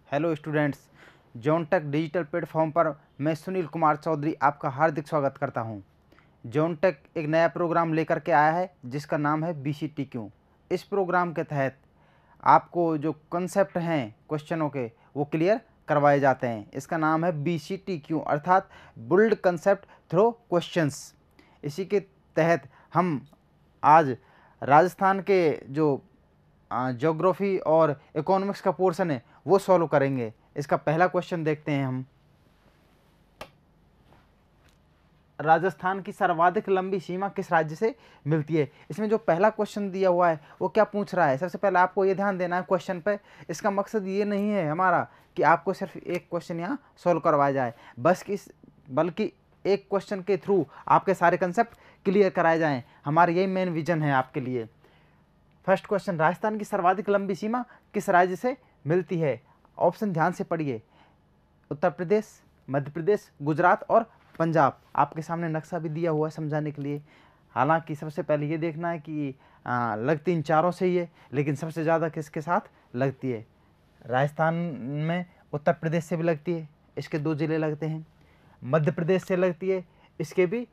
Hello students, जॉनटेक digital platform पर मैं सुनील कुमार चौधरी आपका हार्दिक स्वागत करता हूं। जॉनटेक एक नया प्रोग्राम लेकर के आया है जिसका नाम है BCTQ। इस प्रोग्राम के तहत आपको जो कंसेप्ट हैं क्वेश्चनों के वो क्लियर करवाए जाते हैं। इसका नाम है BCTQ अर्थात बिल्ड कंसेप्ट थ्रू क्वेश्चंस। इसी के तहत हम आज राजस्थान के जो ज्योग्राफी और इकोनॉमिक्स का पोर्शन है वो सॉल्व करेंगे। इसका पहला क्वेश्चन देखते हैं हम। राजस्थान की सर्वाधिक लंबी सीमा किस राज्य से मिलती है? इसमें जो पहला क्वेश्चन दिया हुआ है वो क्या पूछ रहा है? सबसे पहले आपको ये ध्यान देना है क्वेश्चन पे। इसका मकसद ये नहीं है हमारा कि आपको सिर्फ एक क्वेश्चन यहाँ सॉल्व करवाया जाए, बल्कि एक क्वेश्चन के थ्रू आपके सारे कंसेप्ट क्लियर कराए जाएँ। हमारा यही मेन विजन है आपके लिए। फर्स्ट क्वेश्चन, राजस्थान की सर्वाधिक लंबी सीमा किस राज्य से मिलती है? ऑप्शन ध्यान से पढ़िए। उत्तर प्रदेश, मध्य प्रदेश, गुजरात और पंजाब। आपके सामने नक्शा भी दिया हुआ है समझाने के लिए। हालांकि सबसे पहले ये देखना है कि लगती इन चारों से ही है, लेकिन सबसे ज़्यादा किसके साथ लगती है? राजस्थान में उत्तर प्रदेश से भी लगती है, इसके 2 ज़िले लगते हैं। मध्य प्रदेश से लगती है, इसके भी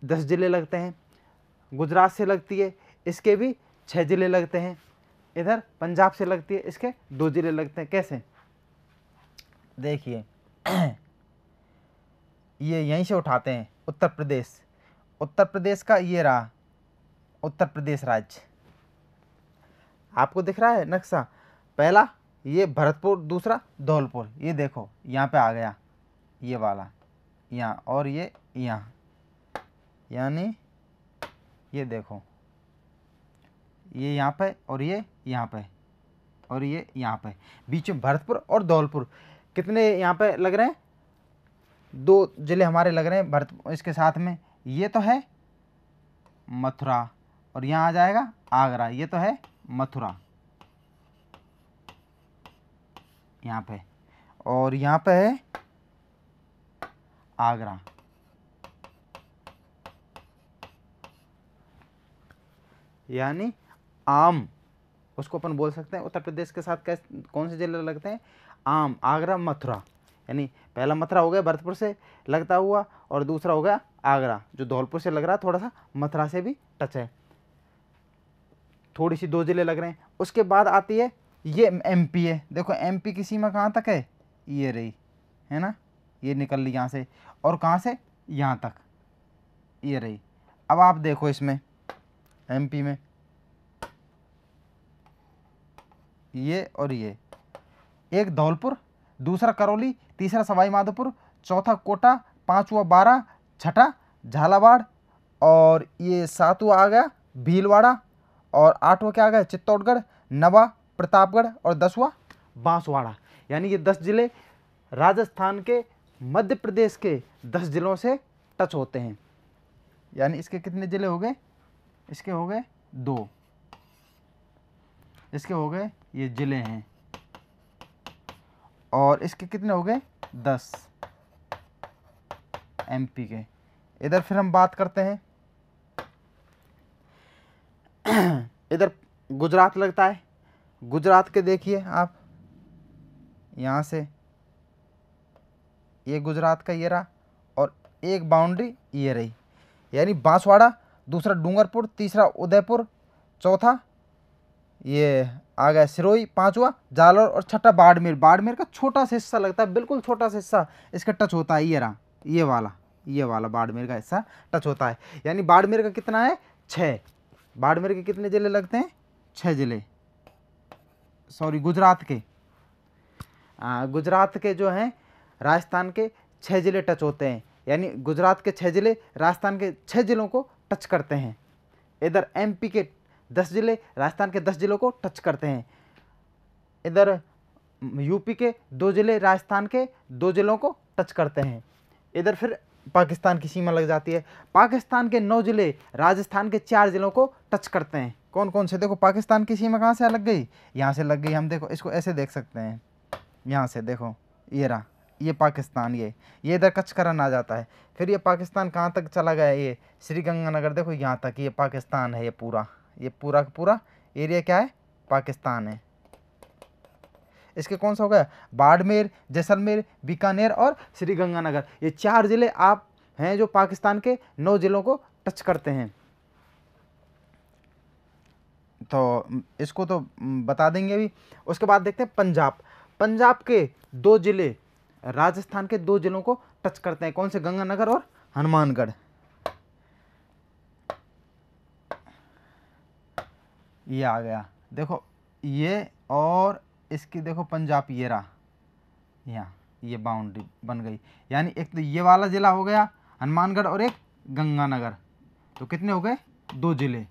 10 ज़िले लगते हैं। गुजरात से लगती है, इसके भी 6 ज़िले लगते हैं। इधर पंजाब से लगती है, इसके 2 ज़िले लगते हैं। कैसे? देखिए ये यहीं से उठाते हैं। उत्तर प्रदेश का ये रहा उत्तर प्रदेश राज्य, आपको दिख रहा है नक्शा। पहला ये भरतपुर, दूसरा धौलपुर। ये देखो यहाँ पे आ गया ये वाला यहाँ, और ये यहाँ, यानी ये देखो ये यहाँ पे और ये यहाँ पे और ये यहाँ पे, बीच में भरतपुर और धौलपुर। कितने यहाँ पे लग रहे हैं? 2 ज़िले हमारे लग रहे हैं भरतपुर। इसके साथ में ये तो है मथुरा और यहाँ आ जाएगा आगरा। ये तो है मथुरा यहाँ पे, और यहाँ पे है आगरा। यानी आम, उसको अपन बोल सकते हैं उत्तर प्रदेश के साथ कौन से जिले लगते हैं? आम, आगरा, मथुरा। यानी पहला मथुरा हो गया भरतपुर से लगता हुआ, और दूसरा हो गया आगरा जो धौलपुर से लग रहा है, थोड़ा सा मथुरा से भी टच है। थोड़ी सी 2 ज़िले लग रहे हैं। उसके बाद आती है ये MP है। देखो MP की सीमा कहाँ तक है? ये रही है ना, ये निकल ली यहाँ से, और कहाँ से? यहाँ तक ये रही। अब आप देखो इसमें MP में ये और ये, एक धौलपुर, दूसरा करौली, तीसरा सवाई माधोपुर, चौथा कोटा, पांचवा बारा, छठा झालावाड़, और ये 7वां आ गया भीलवाड़ा, और 8वां क्या आ गया? चित्तौड़गढ़, 9वां प्रतापगढ़, और 10वां बांसवाड़ा। यानी ये 10 ज़िले राजस्थान के मध्य प्रदेश के 10 ज़िलों से टच होते हैं। यानी इसके कितने ज़िले हो गए? इसके हो गए 2, इसके हो गए ये ज़िले हैं, और इसके कितने हो गए? 10 MP के। इधर फिर हम बात करते हैं इधर गुजरात लगता है। गुजरात के देखिए आप, यहाँ से ये गुजरात का ये रहा, और एक बाउंड्री ये रही। यानी बांसवाड़ा, दूसरा डूंगरपुर, तीसरा उदयपुर, चौथा ये आ गया सिरोही, 5वां जालौर, और छठा बाड़मेर। बाड़मेर का छोटा सा हिस्सा लगता है, बिल्कुल छोटा सा हिस्सा इसका टच होता है। ये रहा ये वाला बाड़मेर का हिस्सा टच होता है। यानी बाड़मेर का कितना है? 6। बाड़मेर के कितने ज़िले लगते हैं? 6 ज़िले। सॉरी, गुजरात के जो हैं राजस्थान के 6 ज़िले टच होते हैं। यानी गुजरात के 6 ज़िले राजस्थान के 6 ज़िलों को टच करते हैं। इधर MP के 10 ज़िले राजस्थान के 10 ज़िलों को टच करते हैं। इधर UP के 2 ज़िले राजस्थान के 2 ज़िलों को टच करते हैं। इधर फिर पाकिस्तान की सीमा लग जाती है। पाकिस्तान के 9 ज़िले राजस्थान के 4 ज़िलों को टच करते हैं। कौन कौन से? देखो पाकिस्तान की सीमा कहाँ से लग गई? यहाँ से लग गई। हम देखो इसको ऐसे देख सकते हैं, यहाँ से देखो ये रहा, ये पाकिस्तान, ये इधर कचकरन आ जाता है। फिर ये पाकिस्तान कहाँ तक चला गया? ये श्रीगंगानगर, देखो यहाँ तक ये पाकिस्तान है। ये पूरा का पूरा एरिया क्या है? पाकिस्तान है। इसके कौन सा हो गया, बाड़मेर, जैसलमेर, बीकानेर और श्रीगंगानगर। ये 4 जिले आप हैं जो पाकिस्तान के 9 जिलों को टच करते हैं। तो इसको तो बता देंगे अभी। उसके बाद देखते हैं पंजाब। पंजाब के 2 जिले राजस्थान के 2 जिलों को टच करते हैं, कौन से, गंगानगर और हनुमानगढ़। ये आ गया, देखो ये, और इसकी देखो पंजाब ये रहा, यहाँ ये बाउंड्री बन गई। यानी एक तो ये वाला जिला हो गया हनुमानगढ़ और एक गंगानगर, तो कितने हो गए, 2 जिले।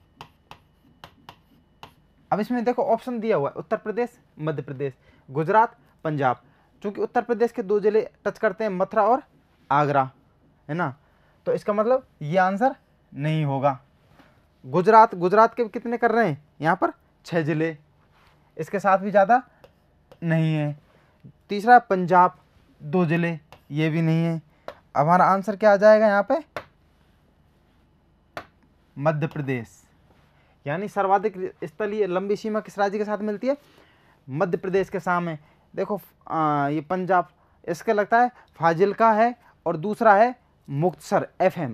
अब इसमें देखो ऑप्शन दिया हुआ है उत्तर प्रदेश, मध्य प्रदेश, गुजरात, पंजाब। चूंकि उत्तर प्रदेश के 2 जिले टच करते हैं, मथुरा और आगरा, है ना, तो इसका मतलब ये आंसर नहीं होगा। गुजरात के कितने कर रहे हैं यहाँ पर, 6 जिले, इसके साथ भी ज़्यादा नहीं है। तीसरा पंजाब, 2 जिले, ये भी नहीं है। हमारा आंसर क्या आ जाएगा यहाँ पे, मध्य प्रदेश। यानी सर्वाधिक स्थलीय लंबी सीमा किस राज्य के साथ मिलती है, मध्य प्रदेश के सामने। देखो ये पंजाब, इसका लगता है फाजिल्का है, और दूसरा है मुक्तसर, FM,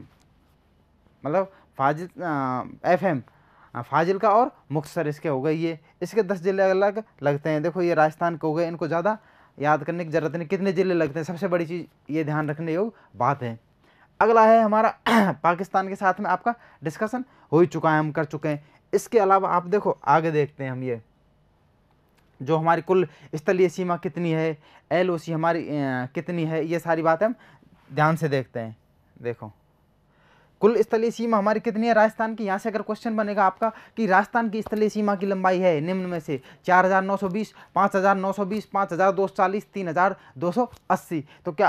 मतलब FM, फाजिल्का और मुक्तसर इसके हो गए ये। इसके 10 जिले अलग लगते हैं। देखो ये राजस्थान के हो गए, इनको ज़्यादा याद करने की जरूरत नहीं, कितने जिले लगते हैं, सबसे बड़ी चीज़ ये ध्यान रखने योग्य बात है। अगला है हमारा पाकिस्तान के साथ में आपका डिस्कशन हो ही चुका है, हम कर चुके हैं। इसके अलावा आप देखो आगे देखते हैं हम, ये जो हमारी कुल स्थलीय सीमा कितनी है, LOC हमारी कितनी है, ये सारी बातें हम ध्यान से देखते हैं। देखो कुल स्थलीय सीमा हमारी कितनी है राजस्थान की। यहाँ से अगर क्वेश्चन बनेगा आपका कि राजस्थान की स्थलीय सीमा की लंबाई है निम्न में से 4920, 5920, 5240, 3280, तो क्या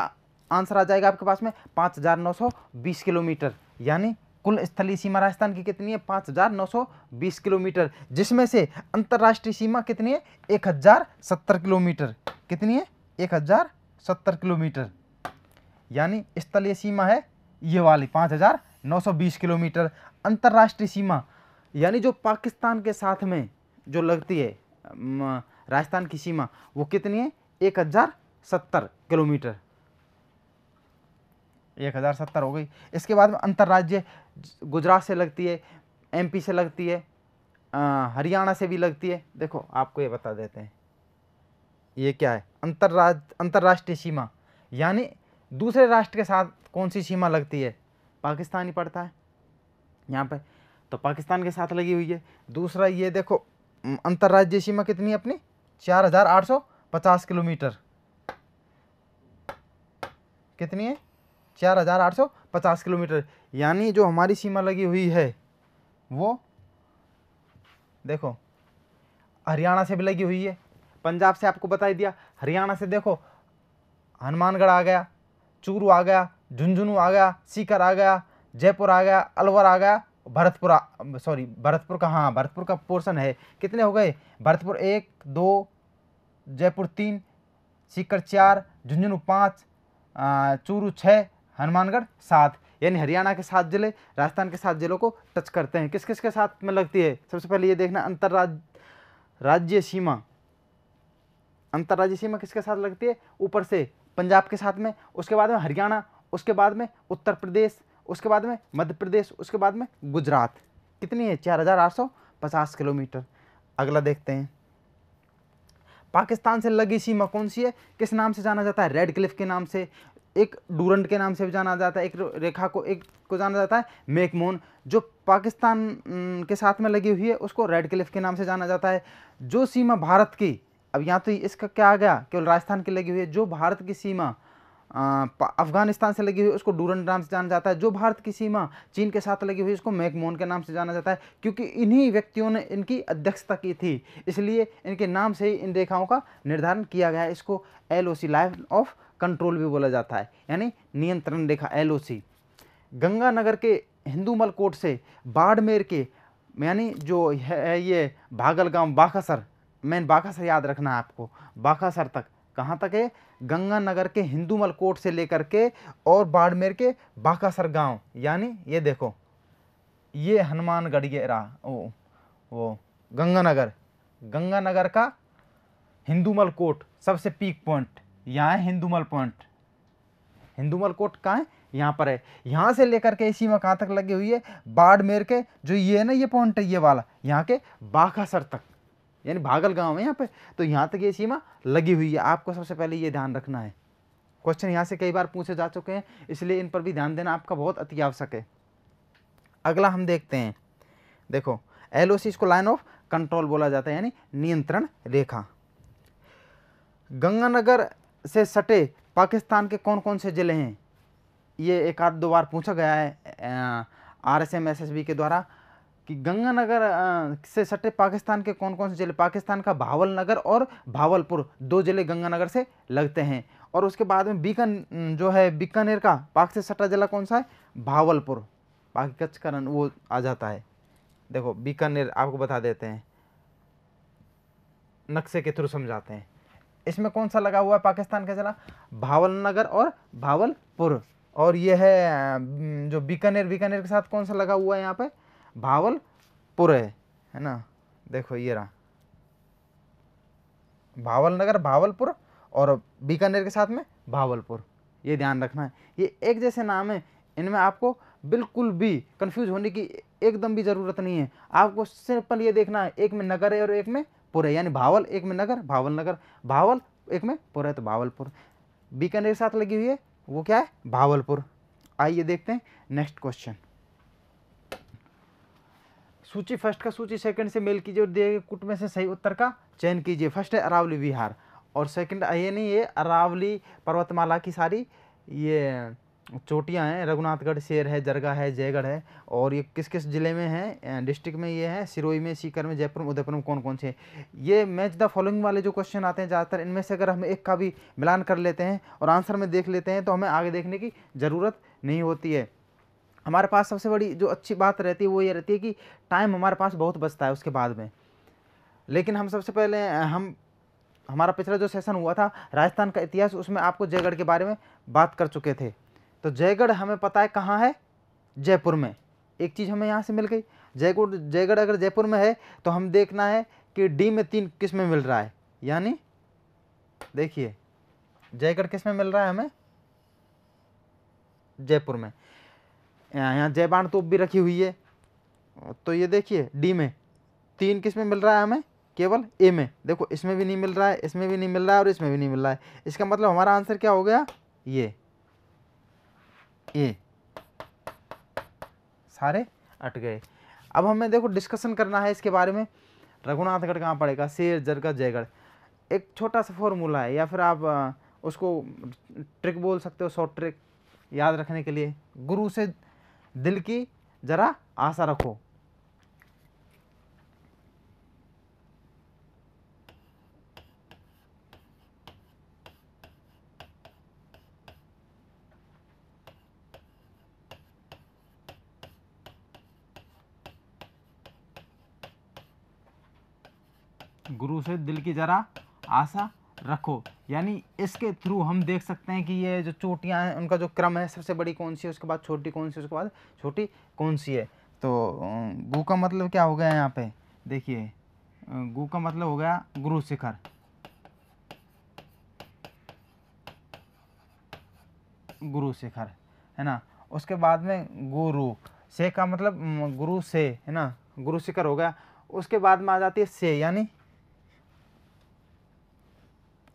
आंसर आ जाएगा आपके पास में 5920 किलोमीटर। यानी कुल स्थलीय सीमा राजस्थान की कितनी है, 5920 किलोमीटर, जिसमें से अंतर्राष्ट्रीय सीमा कितनी है, 1070 किलोमीटर। कितनी है, 1070 किलोमीटर। यानी स्थलीय सीमा है ये वाली 5920 किलोमीटर। अंतर्राष्ट्रीय सीमा यानी जो पाकिस्तान के साथ में जो लगती है राजस्थान की सीमा, वो कितनी है, 1070 किलोमीटर। 1070 हो गई। इसके बाद में अंतर्राज्य गुजरात से लगती है, MP से लगती है, हरियाणा से भी लगती है। देखो आपको ये बता देते हैं, ये क्या है, अंतर्राष्ट्रीय सीमा, यानी दूसरे राष्ट्र के साथ कौन सी सीमा लगती है, पाकिस्तान ही पड़ता है यहाँ पे, तो पाकिस्तान के साथ लगी हुई है। दूसरा ये देखो अंतर्राज्यीय सीमा कितनी है अपनी, 4850 किलोमीटर। कितनी है, 4850 किलोमीटर। यानी जो हमारी सीमा लगी हुई है वो देखो हरियाणा से भी लगी हुई है, पंजाब से आपको बता ही दिया, हरियाणा से देखो हनुमानगढ़ आ गया, चूरू आ गया, झुंझुनू आ गया, सीकर आ गया, जयपुर आ गया, अलवर आ गया, भरतपुर का, हाँ भरतपुर का पोर्शन है। कितने हो गए, भरतपुर 1, 2, जयपुर 3, सीकर 4, झुंझुनू 5, चूरू 6, हनुमानगढ़ 7। यानी हरियाणा के 7 जिले राजस्थान के 7 जिलों को टच करते हैं। किस किस के साथ में लगती है, सबसे पहले ये देखना अंतर्राज्यीय सीमा। अंतर्राज्यीय सीमा किसके साथ लगती है, ऊपर से पंजाब के साथ में, उसके बाद में हरियाणा, उसके बाद में उत्तर प्रदेश, उसके बाद में मध्य प्रदेश, उसके बाद में गुजरात। कितनी है, 4850 किलोमीटर। अगला देखते हैं, पाकिस्तान से लगी सीमा कौन सी है, किस नाम से जाना जाता है, रेड क्लिफ के नाम से, एक डूरंड के नाम से भी जाना जाता है, एक रेखा को एक को जाना जाता है मैकमोहन। जो पाकिस्तान के साथ में लगी हुई है उसको रेड क्लिफ के नाम से जाना जाता है। जो सीमा भारत की, अब यहाँ तो इसका क्या आ गया, केवल राजस्थान की लगी हुई है। जो भारत की सीमा अफगानिस्तान से लगी हुई है उसको डूरंड नाम से जाना जाता है। जो भारत की सीमा चीन के साथ लगी हुई है उसको मैकमोहन के नाम से जाना जाता है। क्योंकि इन्हीं व्यक्तियों ने इनकी अध्यक्षता की थी, इसलिए इनके नाम से ही इन रेखाओं का निर्धारण किया गया है। इसको LOC, लाइन ऑफ कंट्रोल भी बोला जाता है, यानी नियंत्रण रेखा LOC। गंगानगर के हिंदूमल कोट से बाड़मेर के, यानी जो है ये भागलगांव, बाकासर, मेन बाकासर याद रखना है आपको, बाकासर तक, कहाँ तक है, गंगानगर के हिंदूमल कोट से लेकर के और बाड़मेर के बाकासर गांव। यानी ये देखो ये हनुमानगढ़ ये रहा, वो गंगानगर का हिंदूमल कोट सबसे पीक पॉइंट यहाँ है, हिंदूमल पॉइंट, हिंदूमल कोट कहाँ है, यहाँ पर है। यहाँ से लेकर के सीमा कहाँ तक लगी हुई है, बाड़मेर के जो ये है ना, ये पॉइंट है ये वाला, यहाँ के बाखासर तक, यानी भागल गांव है यहाँ पे, तो यहाँ तक ये सीमा लगी हुई है। आपको सबसे पहले ये ध्यान रखना है। क्वेश्चन यहाँ से कई बार पूछे जा चुके हैं, इसलिए इन पर भी ध्यान देना आपका बहुत अति आवश्यक है। अगला हम देखते हैं, देखो LOC इसको लाइन ऑफ कंट्रोल बोला जाता है, यानी नियंत्रण रेखा। गंगानगर से सटे पाकिस्तान के कौन कौन से जिले हैं, ये एक आध दो बार पूछा गया है RSM SSB के द्वारा कि गंगानगर से सटे पाकिस्तान के कौन कौन से जिले। पाकिस्तान का भावल नगर और भावलपुर 2 जिले गंगानगर से लगते हैं। और उसके बाद में जो है बीकानेर का पाक से सटा जिला कौन सा है, भावलपुर, बाकी कच्छ का वो आ जाता है। देखो बीकानेर आपको बता देते हैं, नक्शे के थ्रू समझाते हैं। इसमें कौन सा लगा हुआ है पाकिस्तान का जिला, भावलनगर और भावलपुर। और ये है जो बीकानेर, बीकानेर के साथ कौन सा लगा हुआ है यहाँ पे, भावलपुर है ना। देखो ये रहा भावलनगर, भावलपुर और बीकानेर के साथ में भावलपुर, ये ध्यान रखना है। ये एक जैसे नाम है, इनमें आपको बिल्कुल भी कंफ्यूज होने की एकदम भी ज़रूरत नहीं है। आपको सिंपल ये देखना है, एक में नगर है और एक में पुर है, यानी भावल एक में नगर, भावल नगर, भावल एक में पुर है तो भावलपुर। बीकानेर के साथ लगी हुई है वो क्या है, भावलपुर। आइए देखते हैं नेक्स्ट क्वेश्चन। सूची फर्स्ट का सूची सेकंड से मेल कीजिए और दिए गए कुट में से सही उत्तर का चयन कीजिए। फर्स्ट है अरावली विहार, और सेकंड ये नहीं, ये अरावली पर्वतमाला की सारी ये चोटियां हैं, रघुनाथगढ़, शेर है, जरगा है, जयगढ़ है। और ये किस किस जिले में है, डिस्ट्रिक्ट में ये है, सिरोही में, सीकर में, जयपुर में, उदयपुर में, कौन कौन से। ये मैच द फॉलोइंग वाले जो क्वेश्चन आते हैं ज़्यादातर, इनमें से अगर हम एक का भी मिलान कर लेते हैं और आंसर में देख लेते हैं तो हमें आगे देखने की ज़रूरत नहीं होती है। हमारे पास सबसे बड़ी जो अच्छी बात रहती है वो ये रहती है कि टाइम हमारे पास बहुत बचता है उसके बाद में। लेकिन हम सबसे पहले हमारा पिछला जो सेशन हुआ था राजस्थान का इतिहास, उसमें आपको जयगढ़ के बारे में बात कर चुके थे। तो जयगढ़ हमें पता है कहाँ है, जयपुर में। एक चीज़ हमें यहाँ से मिल गई, जयगढ़ अगर जयपुर में है तो हम देखना है कि डी में 3 किस में मिल रहा है, यानी देखिए जयगढ़ किस में मिल रहा है हमें, जयपुर में। यहाँ जयबाण तोप भी रखी हुई है, तो ये देखिए डी में 3 किस में मिल रहा है हमें, केवल ए में। देखो इसमें भी नहीं मिल रहा है, इसमें भी नहीं मिल रहा है और इसमें भी नहीं मिल रहा है। इसका मतलब हमारा आंसर क्या हो गया, ये ए, सारे अट गए। अब हमें देखो डिस्कशन करना है इसके बारे में, रघुनाथगढ़ कहाँ पड़ेगा, शेर, जरगा, जयगढ़। एक छोटा सा फॉर्मूला है, या फिर आप उसको ट्रिक बोल सकते हो, शॉर्ट ट्रिक याद रखने के लिए। गुरु से दिल की जरा आशा रखो। गुरु से दिल की जरा आशा रखो, यानी इसके थ्रू हम देख सकते हैं कि ये जो चोटियां हैं उनका जो क्रम है, सबसे बड़ी कौन सी है, उसके बाद छोटी कौन सी है, उसके बाद छोटी कौन सी है। तो गु का मतलब क्या हो गया यहाँ पे, देखिए गु का मतलब हो गया गुरु शिखर, गुरु शिखर है ना। उसके बाद में गुरु से का मतलब गुरु से है ना, गुरु शिखर हो गया। उसके बाद में आ जाती है से, यानी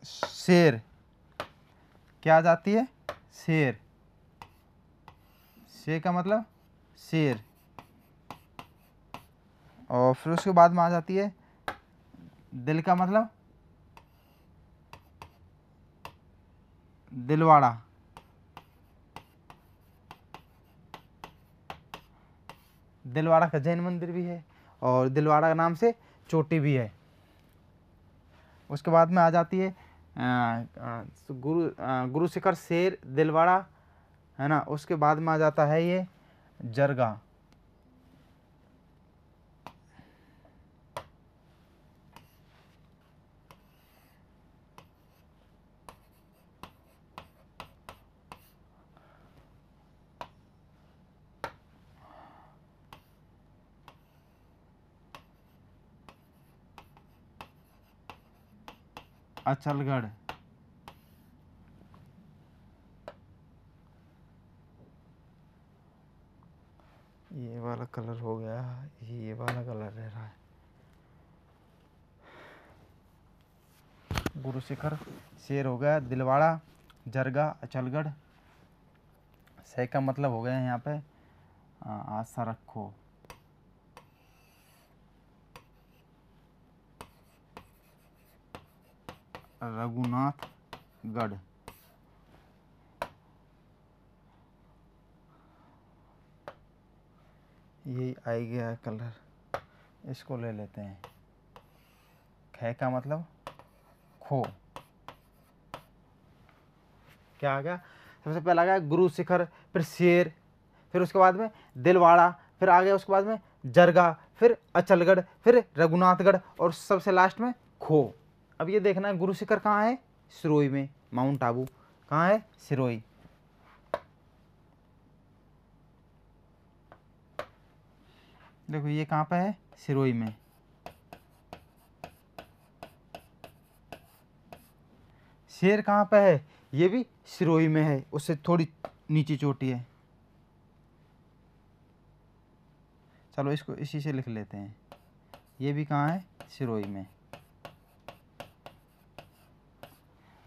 शेर, क्या आ जाती है, शेर, से का मतलब शेर। और फिर उसके बाद में आ जाती है दिल का मतलब दिलवाड़ा, दिलवाड़ा का जैन मंदिर भी है और दिलवाड़ा के नाम से चोटी भी है। उसके बाद में आ जाती है गुरु शिखर, शेर, दिलवाड़ा है ना। उसके बाद में आ जाता है ये जरगा। अचलगढ़। ये वाला कलर हो गया, ये वाला कलर रह रहा है। गुरु शिखर, शेर हो गया, दिलवाड़ा, जरगा, अचलगढ़। सही का मतलब हो गया यहाँ पे आशा रखो, रघुनाथगढ़। यही आ गया कलर, इसको ले लेते हैं। ख का मतलब खो। क्या आ गया? सबसे पहला आ गया गुरु शिखर, फिर शेर, फिर उसके बाद में दिलवाड़ा, फिर आ गया उसके बाद में जरगा, फिर अचलगढ़, फिर रघुनाथगढ़ और सबसे लास्ट में खो। अब ये देखना है गुरु शिखर कहाँ है? सिरोही में, माउंट आबू कहाँ है? सिरोही। देखो ये कहाँ पे है? सिरोही में। शेर कहाँ पे है? ये भी सिरोही में है, उससे थोड़ी नीचे चोटी है। चलो इसको इसी से लिख लेते हैं। ये भी कहाँ है? सिरोही में।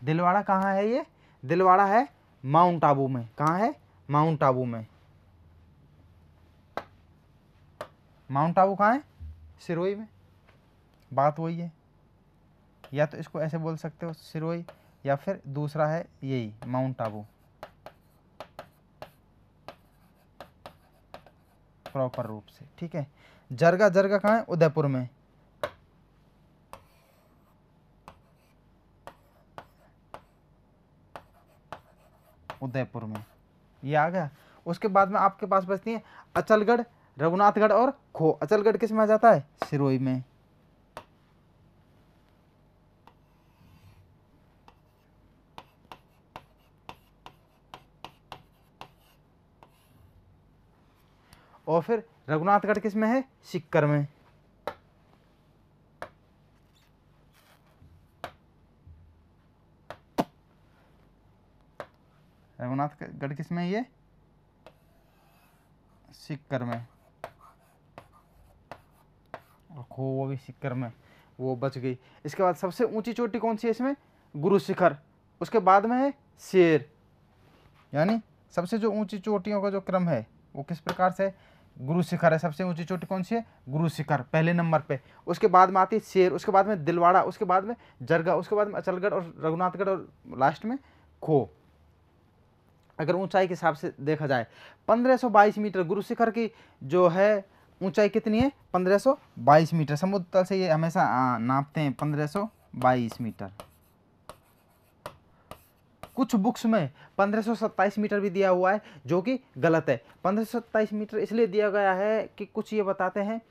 दिलवाड़ा कहाँ है? ये दिलवाड़ा है माउंट आबू में। कहाँ है? माउंट आबू में। माउंट आबू कहाँ है? सिरोही में। बात वही है, या तो इसको ऐसे बोल सकते हो सिरोही, या फिर दूसरा है यही माउंट आबू प्रॉपर रूप से। ठीक है। जरगा, जरगा कहाँ है? उदयपुर में। उदयपुर में ये आ गया। उसके बाद में आपके पास बचती है अचलगढ़, रघुनाथगढ़ और खो। अचलगढ़ किस में आ जाता है? सिरोही में। और फिर रघुनाथगढ़ किस में है? सीकर में। रघुनाथगढ़ किस में है? ये सीकर में। और खो वो भी सीकर में, वो बच गई। इसके बाद सबसे ऊंची चोटी कौन सी है इसमें? गुरु शिखर। उसके बाद में है शेर। यानी सबसे जो ऊंची चोटियों का जो क्रम है वो किस प्रकार से? गुरु शिखर है। सबसे ऊंची चोटी कौन सी है? गुरु शिखर पहले नंबर पे। उसके बाद में आती है शेर, उसके बाद में दिलवाड़ा, उसके बाद में जरगा, उसके बाद में अचलगढ़ और रघुनाथगढ़ और लास्ट में खो। अगर ऊंचाई के हिसाब से देखा जाए 1522 मीटर गुरु शिखर की जो है ऊंचाई कितनी है? 1522 मीटर। समुद्र तल से ये हमेशा नापते हैं 1522 मीटर। कुछ बुक्स में 1527 मीटर भी दिया हुआ है, जो कि गलत है। 1527 मीटर इसलिए दिया गया है कि कुछ ये बताते हैं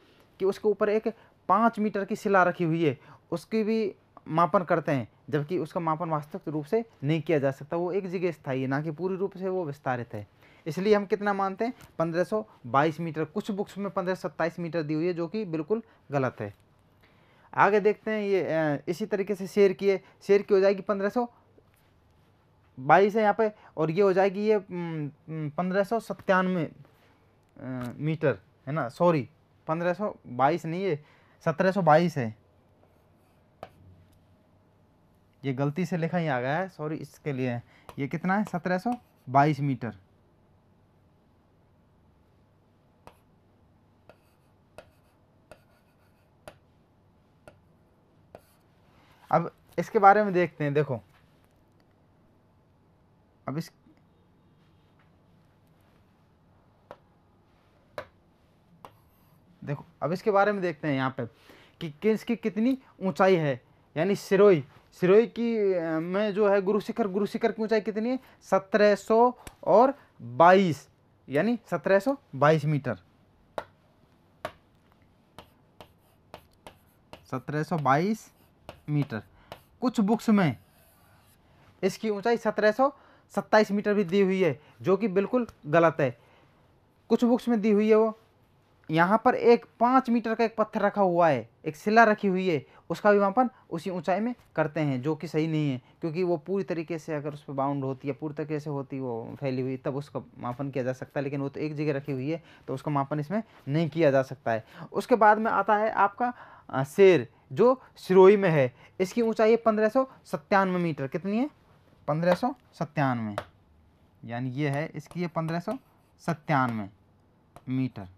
कि उसके ऊपर एक 5 मीटर की शिला रखी हुई है, उसकी भी मापन करते हैं, जबकि उसका मापन वास्तविक रूप से नहीं किया जा सकता। वो एक जगह स्थायी है, ना कि पूरी रूप से वो विस्तारित है। इसलिए हम कितना मानते हैं? 1522 मीटर। कुछ बुक्स में 1527 मीटर दी हुई है, जो कि बिल्कुल गलत है। आगे देखते हैं। ये इसी तरीके से शेर की है। शेर की हो जाएगी 1522 है यहाँ पे, और ये हो जाएगी ये 1597 मीटर है ना। सॉरी 1522 नहीं है, 1722 है। ये गलती से लिखा ही आ गया है, सॉरी इसके लिए। ये कितना है? 1722 मीटर। अब इसके बारे में देखते हैं। देखो अब इसके बारे में देखते हैं यहाँ पे कि किसकी कितनी ऊंचाई है। यानी सिरोही की में जो है गुरु शिखर की ऊंचाई कितनी है? 1722, यानी 1722 मीटर। 1722 मीटर। कुछ बुक्स में इसकी ऊंचाई 1727 मीटर भी दी हुई है, जो कि बिल्कुल गलत है। कुछ बुक्स में दी हुई है वो यहाँ पर एक 5 मीटर का एक पत्थर रखा हुआ है, एक शिला रखी हुई है, उसका भी मापन उसी ऊंचाई में करते हैं, जो कि सही नहीं है, क्योंकि वो पूरी तरीके से अगर उस पर बाउंड होती है, पूरी तरीके से होती वो फैली हुई, तब उसका मापन किया जा सकता है, लेकिन वो तो एक जगह रखी हुई है तो उसका मापन इसमें नहीं किया जा सकता है। उसके बाद में आता है आपका शेर, जो सिरोही में है। इसकी ऊंचाई है 1597 मीटर। कितनी है? 1597, यानी ये है इसकी, ये 1597 मीटर।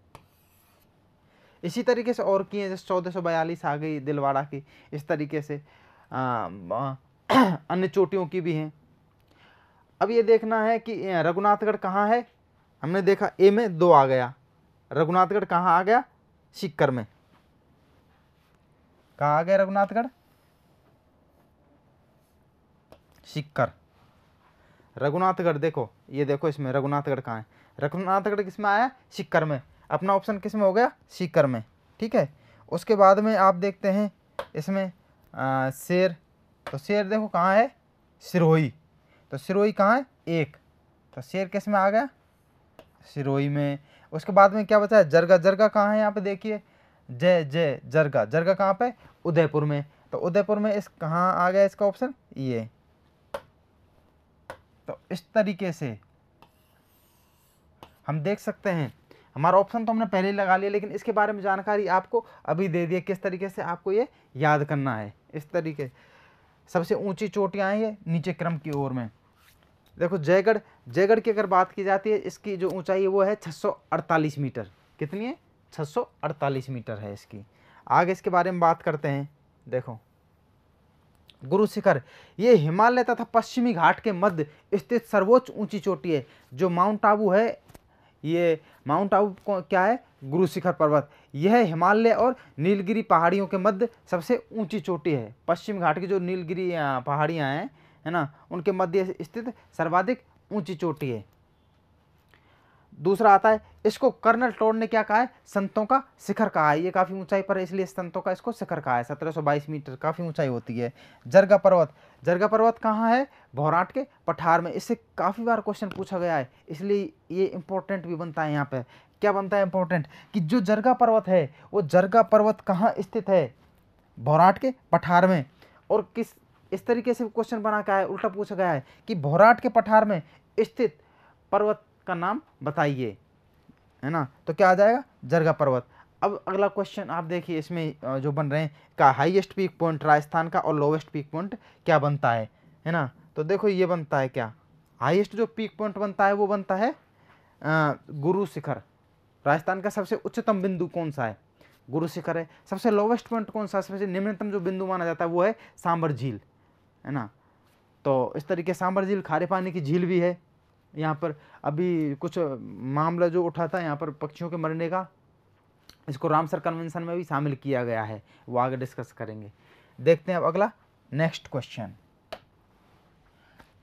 इसी तरीके से और की है, जैसे 1442 आ गई दिलवाड़ा की। इस तरीके से अन्य चोटियों की भी हैं। अब ये देखना है कि रघुनाथगढ़ कहाँ है। हमने देखा ए में 2 आ गया, रघुनाथगढ़ कहाँ आ गया? सीकर में। कहाँ आ गया रघुनाथगढ़? सीकर। रघुनाथगढ़ देखो, ये देखो इसमें रघुनाथगढ़ कहाँ है? रघुनाथगढ़ किस में आया? सीकर में। अपना ऑप्शन किस में हो गया? सीकर में। ठीक है। उसके बाद में आप देखते हैं इसमें शेर, तो शेर देखो कहाँ है? सिरोही। तो सिरोही कहाँ है? 1, तो शेर किस में आ गया? सिरोही में। उसके बाद में क्या बचा है? जरगा। जरगा कहाँ है? यहाँ पे देखिए, जय जय जरगा। जरगा कहाँ पे? उदयपुर में। तो उदयपुर में इस कहाँ आ गया इसका ऑप्शन? ये। तो इस तरीके से हम देख सकते हैं, हमारा ऑप्शन तो हमने पहले ही लगा लिया, लेकिन इसके बारे में जानकारी आपको अभी दे दी है, किस तरीके से आपको ये याद करना है। इस तरीके सबसे ऊंची चोटियां हैं ये नीचे क्रम की ओर में। देखो जयगढ़, जयगढ़ की अगर बात की जाती है, इसकी जो ऊंचाई है वो है 648 मीटर। कितनी है? 648 मीटर है इसकी। आगे इसके बारे में बात करते हैं। देखो गुरु शिखर, ये हिमालय तथा पश्चिमी घाट के मध्य स्थित सर्वोच्च ऊंची चोटी है। जो माउंट आबू है, ये माउंट आबू क्या है? गुरु शिखर पर्वत। यह हिमालय और नीलगिरी पहाड़ियों के मध्य सबसे ऊंची चोटी है। पश्चिम घाट की जो नीलगिरी पहाड़ियाँ हैं, है ना, उनके मध्य स्थित सर्वाधिक ऊंची चोटी है। दूसरा आता है, इसको कर्नल टोड ने क्या कहा है? संतों का शिखर कहा है। ये काफ़ी ऊंचाई पर है, इसलिए संतों का इसको शिखर कहा है। 1722 मीटर, काफ़ी ऊंचाई होती है। जरगा पर्वत, जरगा पर्वत कहाँ है? भौराट के पठार में। इससे काफ़ी बार क्वेश्चन पूछा गया है, इसलिए ये इंपॉर्टेंट भी बनता है। यहाँ पे क्या बनता है इंपॉर्टेंट, कि जो जरगा पर्वत है, वो जरगा पर्वत कहाँ स्थित है? भौराट के पठार में। और किस इस तरीके से क्वेश्चन बना का है, उल्टा पूछा गया है कि भौराट के पठार में स्थित पर्वत का नाम बताइए, है ना। तो क्या आ जाएगा? जरगा पर्वत। अब अगला क्वेश्चन आप देखिए, इसमें जो बन रहे हैं का हाईएस्ट पीक पॉइंट राजस्थान का और लोवेस्ट पीक पॉइंट क्या बनता है ना। तो देखो ये बनता है क्या? हाईएस्ट जो पीक पॉइंट बनता है वो बनता है गुरु शिखर। राजस्थान का सबसे उच्चतम बिंदु कौन सा है? गुरु शिखर है। सबसे लोवेस्ट पॉइंट कौन सा? सबसे निम्नतम जो बिंदु माना जाता है वो है सांबर झील, है ना। तो इस तरीके सांबर झील खारे पानी की झील भी है। यहाँ पर अभी कुछ मामला जो उठा था यहाँ पर पक्षियों के मरने का, इसको रामसर कन्वेंशन में भी शामिल किया गया है, वो आगे डिस्कस करेंगे। देखते हैं अब अगला next question.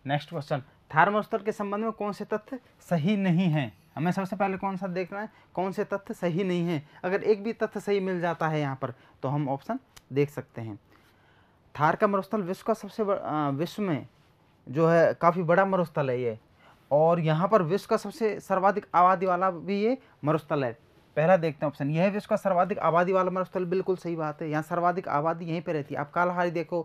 Next question, thermostat के संबंध में कौन से तथ्य सही नहीं है? हमें सबसे पहले कौन सा देखना है? कौन से तथ्य सही नहीं है। अगर एक भी तथ्य सही मिल जाता है यहाँ पर तो हम ऑप्शन देख सकते हैं। थार का मरुस्थल विश्व का सबसे विश्व में जो है काफ़ी बड़ा मरुस्थल है ये, और यहाँ पर विश्व का सबसे सर्वाधिक आबादी वाला भी ये मरुस्थल है। पहला देखते हैं ऑप्शन, यह है विश्व का सर्वाधिक आबादी वाला मरुस्थल। बिल्कुल सही बात है, यहाँ सर्वाधिक आबादी यहीं पे रहती है। आप कालाहारी देखो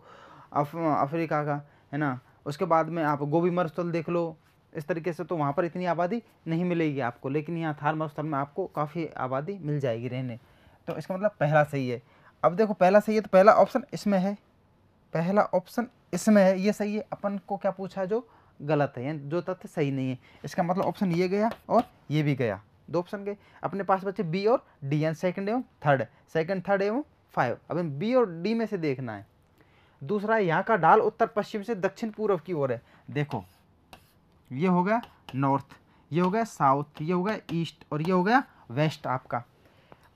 अफ्रीका का, है ना। उसके बाद में आप गोबी मरुस्थल देख लो, इस तरीके से तो वहाँ पर इतनी आबादी नहीं मिलेगी आपको, लेकिन यहाँ थार मरुस्थल में आपको काफ़ी आबादी मिल जाएगी रहने। तो इसका मतलब पहला सही है। अब देखो पहला सही है तो पहला ऑप्शन इसमें है, पहला ऑप्शन इसमें है, ये सही है। अपन को क्या पूछा है जो गलत है, यानी जो तथ्य सही नहीं है। इसका मतलब ऑप्शन ये गया और ये भी गया, 2 ऑप्शन गए। अपने पास बचे बी और डी, यानी सेकंड एवं थर्ड, सेकंड थर्ड एवं 5। अब इन बी और डी में से देखना है। दूसरा, यहाँ का ढाल उत्तर पश्चिम से दक्षिण पूर्व की ओर है। देखो ये हो गया नॉर्थ, ये हो गया साउथ, ये हो गया ईस्ट और ये हो गया वेस्ट आपका।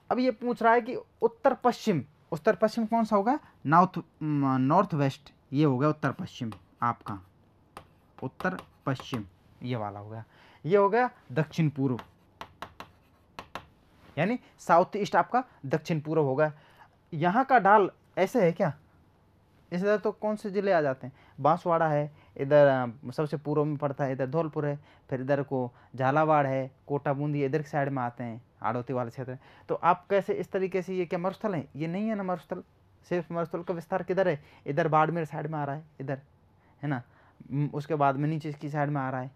अब ये पूछ रहा है कि उत्तर पश्चिम, उत्तर पश्चिम कौन सा होगा? नॉर्थ वेस्ट, ये हो गया उत्तर पश्चिम आपका, उत्तर पश्चिम ये वाला हो गया। ये हो गया दक्षिण पूर्व, यानी साउथ ईस्ट आपका दक्षिण पूर्व होगा। यहाँ का ढाल ऐसे है क्या? इस तरह तो कौन से जिले आ जाते हैं? बांसवाड़ा है, इधर सबसे पूर्व में पड़ता है, इधर धौलपुर है, फिर इधर को झालावाड़ है, कोटा बूंदी इधर की साइड में आते हैं, हाड़ौती वाले क्षेत्र। तो आप कैसे इस तरीके से, ये क्या मरुस्थल है? ये नहीं है ना मरुस्थल। सिर्फ मरुस्थल का विस्तार किधर है? इधर बाड़मेर साइड में आ रहा है, इधर है ना। उसके बाद में नीचे की साइड में आ रहा है,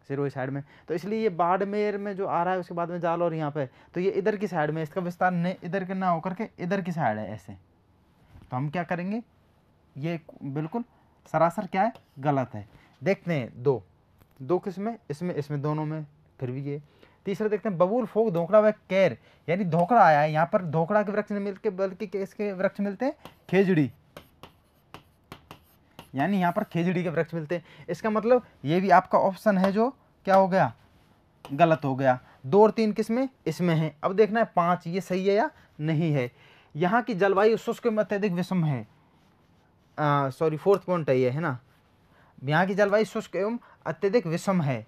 सिरोही साइड में। तो इसलिए ये बाड़मेर में जो आ रहा है, उसके बाद में जालौर यहाँ पे, तो ये इधर की साइड में, इसका विस्तार नहीं इधर के ना होकर के इधर की साइड है ऐसे। तो हम क्या करेंगे, ये बिल्कुल सरासर क्या है, गलत है। देखते हैं दो किसमें, इसमें दोनों में, फिर भी ये। तीसरा देखते हैं बबूल, फोक, धोकड़ा व कैर, यानी धोकड़ा आया है यहाँ पर। धोकड़ा के वृक्ष नहीं मिलते, बल्कि किसके वृक्ष मिलते हैं? खेजड़ी, यानी यहाँ पर खेजड़ी के वृक्ष मिलते हैं। इसका मतलब ये भी आपका ऑप्शन है जो क्या हो गया, गलत हो गया। 2 और 3 किसमें? इसमें है। अब देखना है 5 ये सही है या नहीं है। यहाँ की जलवायु शुष्क में अत्यधिक विषम है, सॉरी 4th पॉइंट है ना। यहाँ की जलवायु शुष्क एवं अत्यधिक विषम है।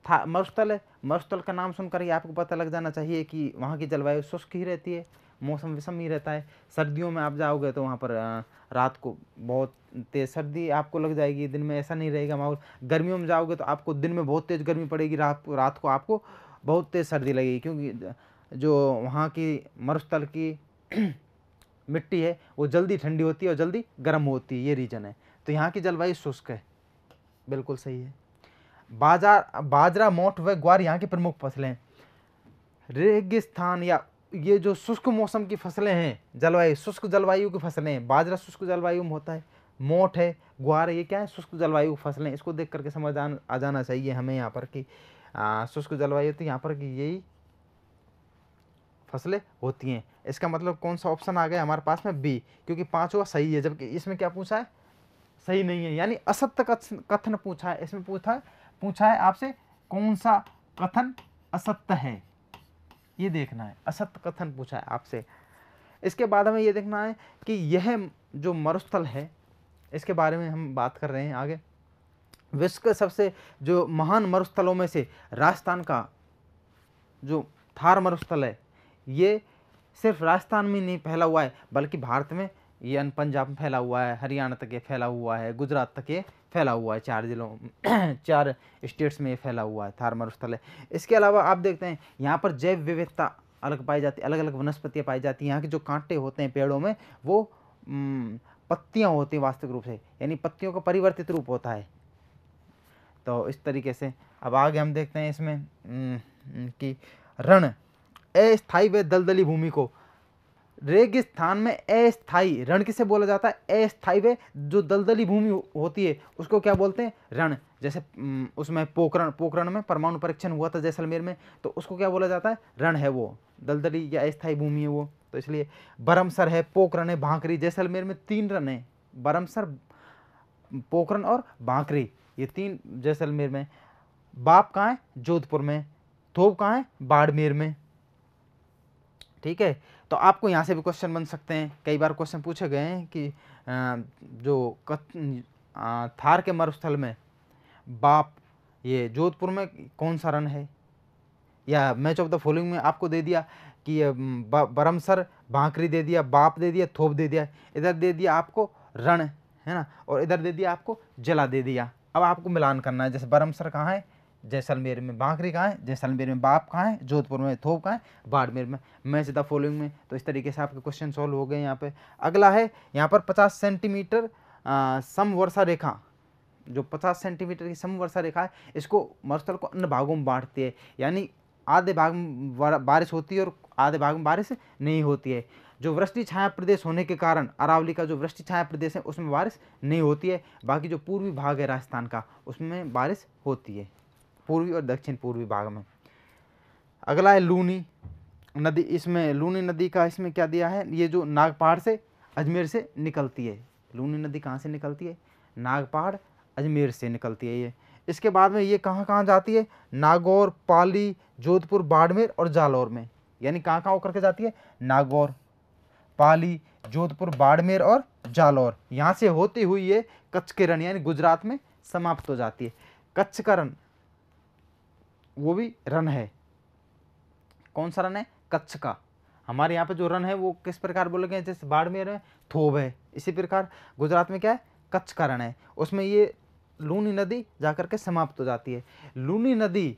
था मरुस्थल है, मरुस्थल का नाम सुनकर ही आपको पता लग जाना चाहिए कि वहाँ की जलवायु शुष्क ही रहती है, मौसम विषम ही रहता है। सर्दियों में आप जाओगे तो वहाँ पर रात को बहुत तेज़ सर्दी आपको लग जाएगी, दिन में ऐसा नहीं रहेगा माहौल। गर्मियों में जाओगे तो आपको दिन में बहुत तेज़ गर्मी पड़ेगी, रात को आपको बहुत तेज़ सर्दी लगेगी, क्योंकि जो वहाँ की मरुस्थल की मिट्टी है वो जल्दी ठंडी होती है और जल्दी गर्म होती है, ये रीजन है। तो यहाँ की जलवायु शुष्क है, बिल्कुल सही है। बाजरा, मोठ व ग्वार यहाँ की प्रमुख फसलें हैं। रेगिस्तान या ये जो शुष्क मौसम की फसलें हैं, जलवायु शुष्क जलवायु की फसलें हैं। बाजरा शुष्क जलवायु में होता है, मोठ है, ग्वार है, ये क्या है? शुष्क जलवायु फसलें। इसको देख करके समझ आ जाना चाहिए हमें यहाँ पर कि शुष्क जलवायु तो यहाँ पर कि यही फसलें होती हैं। इसका मतलब कौन सा ऑप्शन आ गया हमारे पास में? बी, क्योंकि 5वां सही है, जबकि इसमें क्या पूछा है? सही नहीं है, यानी असत्य कथन पूछा है। इसमें पूछा है आपसे कौन सा कथन असत्य है, ये देखना है। असत्य कथन पूछा है आपसे। इसके बाद हमें ये देखना है कि यह जो मरुस्थल है, इसके बारे में हम बात कर रहे हैं आगे। विश्व के सबसे जो महान मरुस्थलों में से राजस्थान का जो थार मरुस्थल है, ये सिर्फ राजस्थान में नहीं फैला हुआ है, बल्कि भारत में ये पंजाब में फैला हुआ है, हरियाणा तक ये फैला हुआ है, गुजरात तक ये फैला हुआ है, 4 जिलों 4 स्टेट्स में ये फैला हुआ है, थार मरुस्थल है। इसके अलावा आप देखते हैं यहाँ पर जैव विविधता अलग पाई जाती है, अलग अलग वनस्पतियाँ पाई जाती हैं। यहाँ के जो कांटे होते हैं पेड़ों में, वो पत्तियाँ होती हैं वास्तविक रूप से, यानी पत्तियों का परिवर्तित रूप होता है। तो इस तरीके से अब आगे हम देखते हैं इसमें कि रण, अस्थायी व दलदली भूमि को रेगिस्तान में अस्थायी, रण किसे बोला जाता है? अस्थायी व जो दलदली भूमि होती है उसको क्या बोलते हैं? रण। जैसे उसमें पोखरण में परमाणु परीक्षण हुआ था जैसलमेर में, तो उसको क्या बोला जाता है? रण है वो, दलदली या अस्थायी भूमि है वो। तो इसलिए बरमसर है, पोखरण है, भांकरी। जैसलमेर में 3 रण है, बरमसर, पोखरण और भांकरी, ये 3 जैसलमेर में। बाप कहाँ है? जोधपुर में। थोप कहाँ है? बाड़मेर में। ठीक है, तो आपको यहाँ से भी क्वेश्चन बन सकते हैं। कई बार क्वेश्चन पूछे गए हैं कि जो थार के मरुस्थल में बाप, ये जोधपुर में कौन सा रण है, या मैच ऑफ द फॉलोइंग में आपको दे दिया कि बरमसर, भांकरी दे दिया, बाप दे दिया, थोप दे दिया, इधर दे दिया आपको रण, है ना, और इधर दे दिया आपको जला दे दिया। अब आपको मिलान करना है, जैसे बरमसर कहाँ है? जैसलमेर में। भांकरी कहाँ है? जैसलमेर में। बाप कहाँ है? जोधपुर में। थोप कहाँ है? बाड़मेर में। मैच द फॉलोइंग में। तो इस तरीके से आपके क्वेश्चन सॉल्व हो गए यहाँ पे। अगला है यहाँ पर 50 सेंटीमीटर समवर्षा रेखा, जो 50 सेंटीमीटर की समवर्षा रेखा है, इसको मरुस्थल को अन्य भागों में बांटती है, यानी आधे भाग में बारिश होती है और आधे भाग में बारिश नहीं होती है। जो वृष्टि छाया प्रदेश होने के कारण अरावली का जो वृष्टि छाया प्रदेश है उसमें बारिश नहीं होती है। बाकी जो पूर्वी भाग है राजस्थान का, उसमें बारिश होती है, पूर्वी और दक्षिण पूर्वी भाग में। अगला है लूनी नदी। इसमें लूनी नदी का इसमें क्या दिया है? ये जो नागपहाड़ से अजमेर से निकलती है। लूनी नदी कहाँ से निकलती है? नागपहाड़ अजमेर से निकलती है ये। इसके बाद में ये कहाँ कहाँ जाती है? नागौर, पाली, जोधपुर, बाड़मेर और जालौर में। यानी कहाँ कहाँ होकर के जाती है? नागौर, पाली, जोधपुर, बाड़मेर और जालौर। यहाँ से होती हुई ये कच्छ के रण यानी गुजरात में समाप्त हो जाती है। कच्छ का रण वो भी रण है। कौन सा रण है? कच्छ का। हमारे यहाँ पे जो रण है वो किस प्रकार बोले गए? जैसे बाड़मेर में थोब है, इसी प्रकार गुजरात में क्या है? कच्छ का रण है। उसमें ये लूनी नदी जाकर के समाप्त हो जाती है। लूनी नदी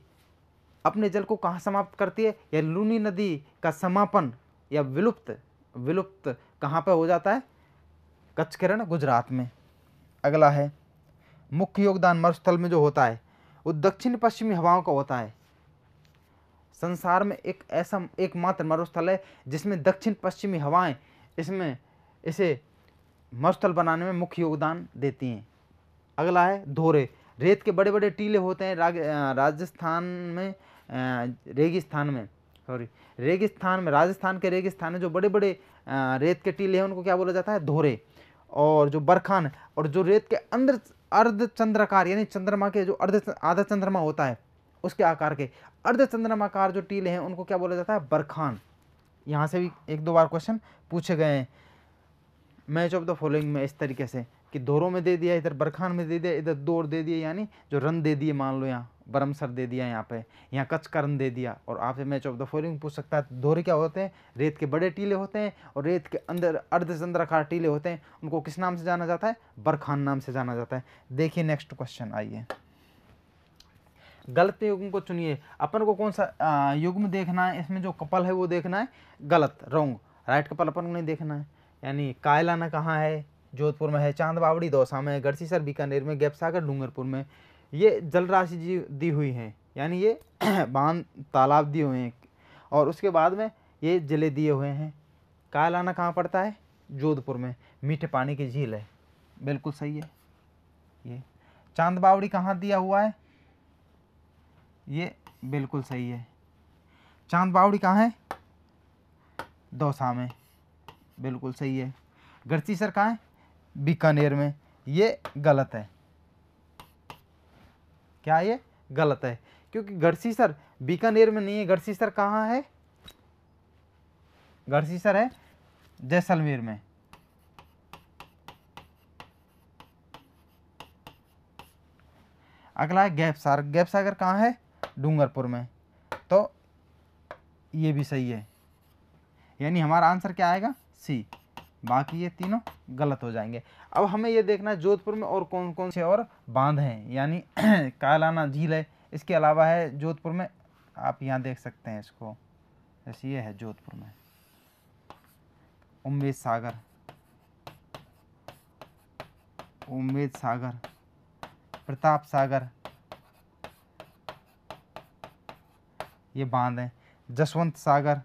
अपने जल को कहाँ समाप्त करती है, या लूनी नदी का समापन या विलुप्त कहाँ पर हो जाता है? कच्छकिरण गुजरात में। अगला है मुख्य योगदान मरुस्थल में जो होता है वो दक्षिण पश्चिमी हवाओं का होता है। संसार में एक ऐसा एकमात्र मरुस्थल है जिसमें दक्षिण पश्चिमी हवाएं इसे मरुस्थल बनाने में मुख्य योगदान देती हैं। अगला है धोरे। रेत के बड़े बड़े टीले होते हैं राजस्थान में, राजस्थान के रेगिस्तान में जो बड़े बड़े रेत के टीले हैं उनको क्या बोला जाता है? धोरे। और जो बरखान और जो रेत के अंदर अर्धचंद्राकार यानी चंद्रमा के जो आधा चंद्रमा होता है उसके आकार के अर्धचंद्रमाकार जो टीले हैं उनको क्या बोला जाता है? बरखान। यहाँ से भी 1-2 बार क्वेश्चन पूछे गए हैं मैच ऑफ द फॉलोइंग में, इस तरीके से कि दोरों में दे दिया, इधर बरखान में दे दिया, इधर दौर दे दिए, यानी जो रन दे दिए, मान लो यहाँ बरमसर दे दिया, यहाँ कच्छकरण दे दिया। और आपसे मैच ऑफ द फॉलोइंग पूछ सकता है। दोहरे क्या होते हैं? रेत के बड़े टीले होते हैं और रेत के अंदर अर्धचंद्राकार टीले होते हैं, उनको किस नाम से जाना जाता है? बरखान नाम से जाना जाता है। देखिए नेक्स्ट क्वेश्चन, आइए गलत युग्म को चुनिए। अपन को कौन सा युग्म देखना है? इसमें जो कपल है वो देखना है गलत, रॉन्ग। राइट कपल अपन को नहीं देखना है। यानी कायलाना कहाँ है? जोधपुर में है। चांद बावड़ी दौसा में है। गढ़सीसर बीकानेर में। गैपसागर डूंगरपुर में। ये जल राशि जी दी हुई हैं, यानी ये बांध तालाब दिए हुए हैं, और उसके बाद में ये जिले दिए हुए हैं। कायलाना कहाँ पड़ता है? जोधपुर में। मीठे पानी की झील है, बिल्कुल सही है। ये चांद बावड़ी कहाँ दिया हुआ है? ये बिल्कुल सही है। चांद बावड़ी कहाँ है? दौसा में, बिल्कुल सही है। गढ़सीसर कहाँ है? बीकानेर में। ये गलत है। क्या ये गलत है? क्योंकि गढ़सीसर बीकानेर में नहीं है। गढ़सीसर कहाँ है? गढ़सीसर है जैसलमेर में। अगला है गैपसागर। गैपसागर कहाँ है? डूंगरपुर में। तो ये भी सही है, यानी हमारा आंसर क्या आएगा? सी। बाकी ये तीनों गलत हो जाएंगे। अब हमें ये देखना है जोधपुर में और कौन कौन से और बांध हैं, यानी कायलाना झील है, इसके अलावा है जोधपुर में, आप यहाँ देख सकते हैं इसको, जैसे ये है जोधपुर में उम्मेद सागर, प्रताप सागर, ये बांध है। जसवंत सागर,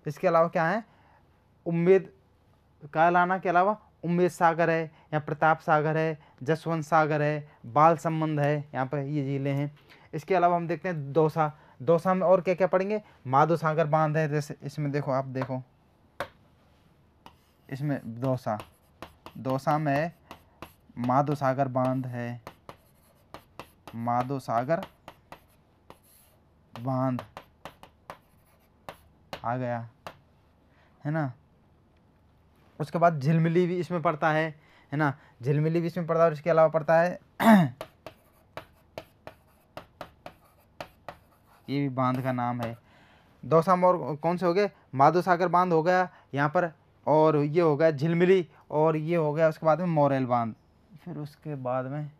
इसके अलावा क्या है? कायलाना के अलावा उम्मेद सागर है, या प्रताप सागर है, जसवंत सागर है, बाल संबंध है, यहाँ पर ये झीलें हैं। इसके अलावा हम देखते हैं दौसा में और क्या क्या पढ़ेंगे? माधो सागर बांध है, जैसे इसमें देखो, आप देखो इसमें दौसा में माधो सागर बांध है। माधो सागर बांध आ गया, है ना। उसके बाद झिलमिली भी इसमें पड़ता है ना, झिलमिली भी इसमें पड़ता है। और इसके अलावा पड़ता है ये भी बांध का नाम है। दौसा में और कौन से हो गए? माधो सागर बांध हो गया यहाँ पर, और ये हो गया झिलमिली, और ये हो गया उसके बाद में मोरेल बांध। फिर उसके बाद में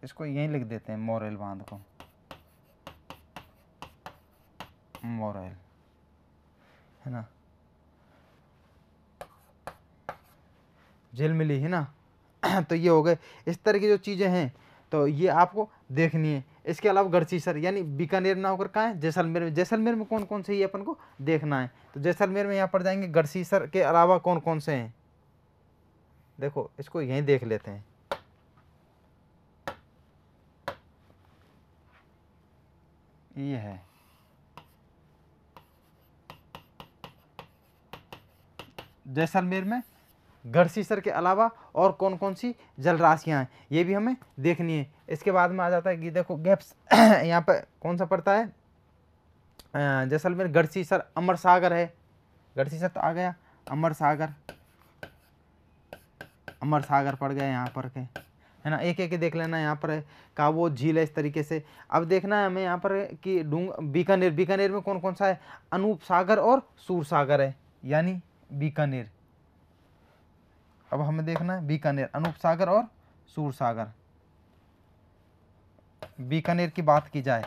इसको यहीं लिख देते हैं, मोरेल बांध को, मोरेल, है ना। झिलमिली, है ना। तो ये हो गए इस तरह की जो चीज़ें हैं, तो ये आपको देखनी है। इसके अलावा गढ़सीसर यानी बीकानेर ना होकर कहाँ है? जैसलमेर में। जैसलमेर में कौन कौन से ये अपन को देखना है, तो जैसलमेर में यहाँ पर जाएंगे। गढ़सीसर के अलावा कौन कौन से हैं, देखो इसको यहीं देख लेते हैं। ये है जैसलमेर में गढ़सीसर के अलावा और कौन कौन सी जल राशियाँ हैं, ये भी हमें देखनी है। इसके बाद में आ जाता है कि देखो गैप्स यहाँ पे कौन सा पड़ता है? जैसलमेर, गढ़सीसर, अमर सागर है। गढ़सीसर तो आ गया, अमर सागर पड़ गया यहाँ पर के, है ना। एक एक देख लेना। यहाँ पर काबो झील है, इस तरीके से। अब देखना है हमें यहाँ पर कि बीकानेर में कौन कौन सा है? अनूप सागर और सूर सागर है, यानी बीकानेर, अब हमें देखना है बीकानेर, अनूप सागर और सूर सागर। बीकानेर की बात की जाए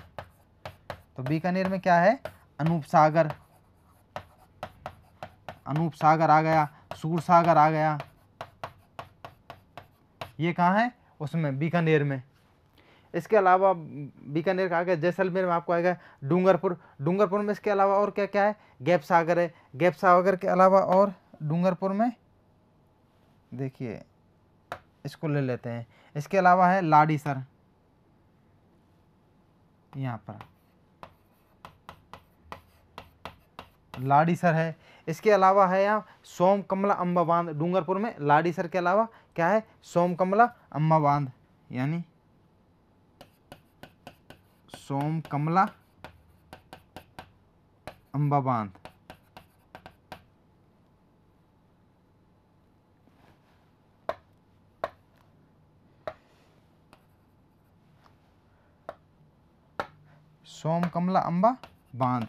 तो बीकानेर में क्या है, अनूप सागर, अनूप सागर आ गया, सूर सागर आ गया, ये कहाँ है, उसमें बीकानेर में। इसके अलावा बीकानेर का आगे जैसलमेर में आपको आएगा डूंगरपुर। डूंगरपुर में इसके अलावा और क्या क्या है, गैप सागर है। गैप सागर के अलावा और डूंगरपुर में देखिए, इसको ले लेते हैं। इसके अलावा है लाडीसर, यहाँ पर लाडीसर है। इसके अलावा है यहाँ सोम कमला अम्बा बांध। डूंगरपुर में लाडीसर के अलावा क्या है, सोम कमला अम्बा बांध, यानी सोम कमला अम्बा बांध। सोम कमला अम्बा बांध,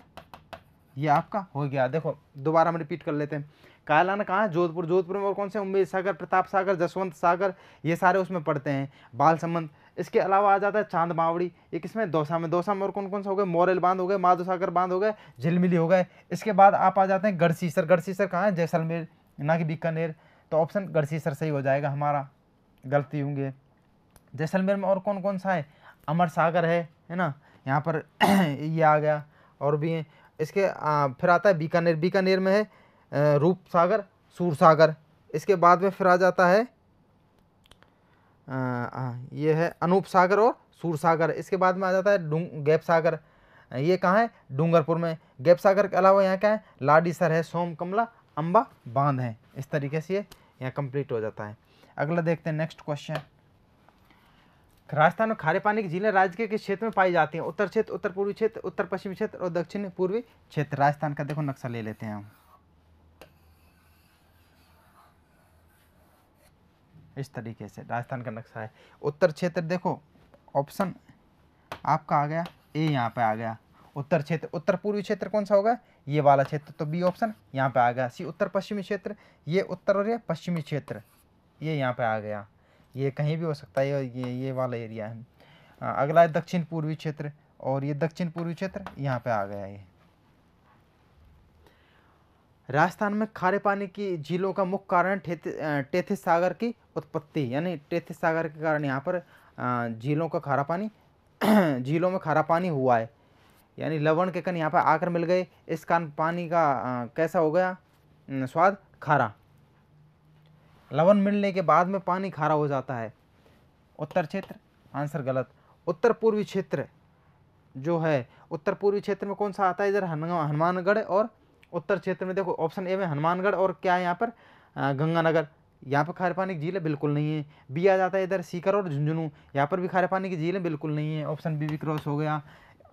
ये आपका हो गया। देखो दोबारा हम रिपीट कर लेते हैं। कायलाना कहाँ है, जोधपुर। जोधपुर में और कौन से, उम्मेद सागर, प्रताप सागर, जसवंत सागर, ये सारे उसमें पड़ते हैं। बालसमंद। इसके अलावा आ जाता है चांद बावड़ी, ये किसमें, दौसा में। दौसा में और कौन कौन सा हो गए, मोरेल बांध हो गए, माधो सागर बांध हो गए, झिलमिली हो गए। इसके बाद आप आ जाते हैं गढ़सीसर। गढ़सीसर कहाँ है, जैसलमेर, ना कि बीकानेर। तो ऑप्शन गढ़सीसर सही हो जाएगा हमारा, गलती होंगे। जैसलमेर में और कौन कौन सा है, अमर सागर है ना, यहाँ पर ये आ गया, और भी हैं। इसके फिर आता है बीकानेर। बीकानेर में है रूप सागर, सूर सागर। इसके बाद में फिर आ जाता है ये है अनूप सागर और सूर सागर। इसके बाद में आ जाता है गैप सागर, ये कहाँ है, डूंगरपुर में। गैप सागर के अलावा यहाँ क्या है, लाडीसर है, सोम कमला अम्बा बांध है। इस तरीके से ये यहाँ कंप्लीट हो जाता है। अगला देखते हैं नेक्स्ट क्वेश्चन। राजस्थान में खारे पानी की झीलें राज्य के किस क्षेत्र में पाई जाती हैं, उत्तर क्षेत्र, उत्तर पूर्वी क्षेत्र, उत्तर पश्चिमी क्षेत्र और दक्षिण पूर्वी क्षेत्र। राजस्थान का देखो नक्शा ले लेते हैं हम, इस तरीके से राजस्थान का नक्शा है। उत्तर क्षेत्र देखो, ऑप्शन आपका आ गया ए, यहाँ पे आ गया उत्तर क्षेत्र। उत्तर पूर्वी क्षेत्र कौन सा होगा, ये वाला क्षेत्र, तो बी ऑप्शन यहाँ पे आ गया। सी उत्तर पश्चिमी क्षेत्र, ये उत्तर और ये पश्चिमी क्षेत्र, ये यहाँ पे आ गया। ये कहीं भी हो सकता है, ये वाला एरिया है। अगला है दक्षिण पूर्वी क्षेत्र, और ये दक्षिण पूर्वी क्षेत्र यहाँ पे आ गया। ये राजस्थान में खारे पानी की झीलों का मुख्य कारण टेथिस सागर की उत्पत्ति, यानी टेथिस सागर के कारण यहाँ पर झीलों का खारा पानी झीलों में खारा पानी हुआ है, यानी लवण के कण यहाँ पर आकर मिल गए। इस कारण पानी का कैसा हो गया, स्वाद खारा। लवण मिलने के बाद में पानी खारा हो जाता है। उत्तर क्षेत्र आंसर गलत। उत्तर पूर्वी क्षेत्र जो है, उत्तर पूर्वी क्षेत्र में कौन सा आता है, इधर हनुमानगढ़, और उत्तर क्षेत्र में देखो ऑप्शन ए में हनुमानगढ़, और क्या है यहाँ पर गंगानगर। यहाँ पर खारे पानी की झीलें बिल्कुल नहीं है। बी आ जाता है इधर सीकर और झुंझुनू, यहाँ पर भी खारे पानी की झीलें बिल्कुल नहीं है, ऑप्शन बी भी क्रॉस हो गया।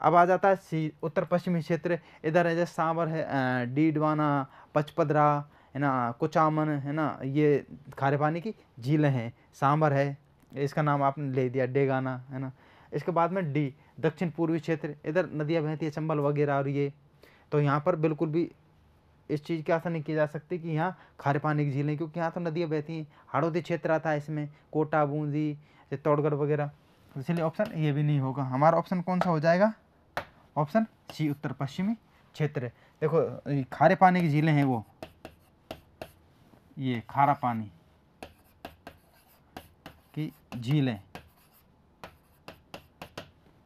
अब आ जाता है सी उत्तर पश्चिमी क्षेत्र, इधर है जैसे सांबर है, डीडवाना, पचपदरा है ना, कुचामन है ना, ये खारे पानी की झीलें हैं। सांबर है, इसका नाम आपने ले दिया, डेगाना है ना। इसके बाद में डी दक्षिण पूर्वी क्षेत्र, इधर नदियाँ बहती है, चंबल वगैरह, और ये तो यहाँ पर बिल्कुल भी इस चीज़ की आशा नहीं की जा सकती कि यहाँ खारे पानी की झीलें, क्योंकि यहाँ तो नदियाँ बहती हैं। हाड़ौती क्षेत्र आता है इसमें, कोटा, बूंदी, चित्तौड़गढ़ वगैरह, इसलिए ऑप्शन ये भी नहीं होगा। हमारा ऑप्शन कौन सा हो जाएगा, ऑप्शन सी उत्तर पश्चिमी क्षेत्र। देखो खारे पानी की झीलें हैं वो, ये खारा पानी की झीलें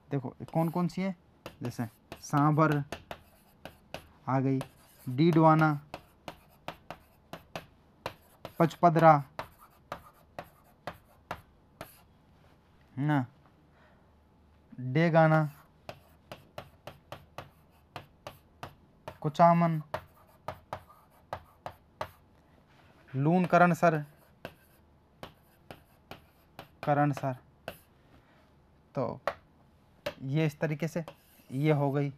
देखो कौन कौन सी है, जैसे सांभर आ गई, डीडवाना, पचपदरा ना, डेगाना, कुचामन, लून करणसर, करणसर। तो ये इस तरीके से ये हो गई,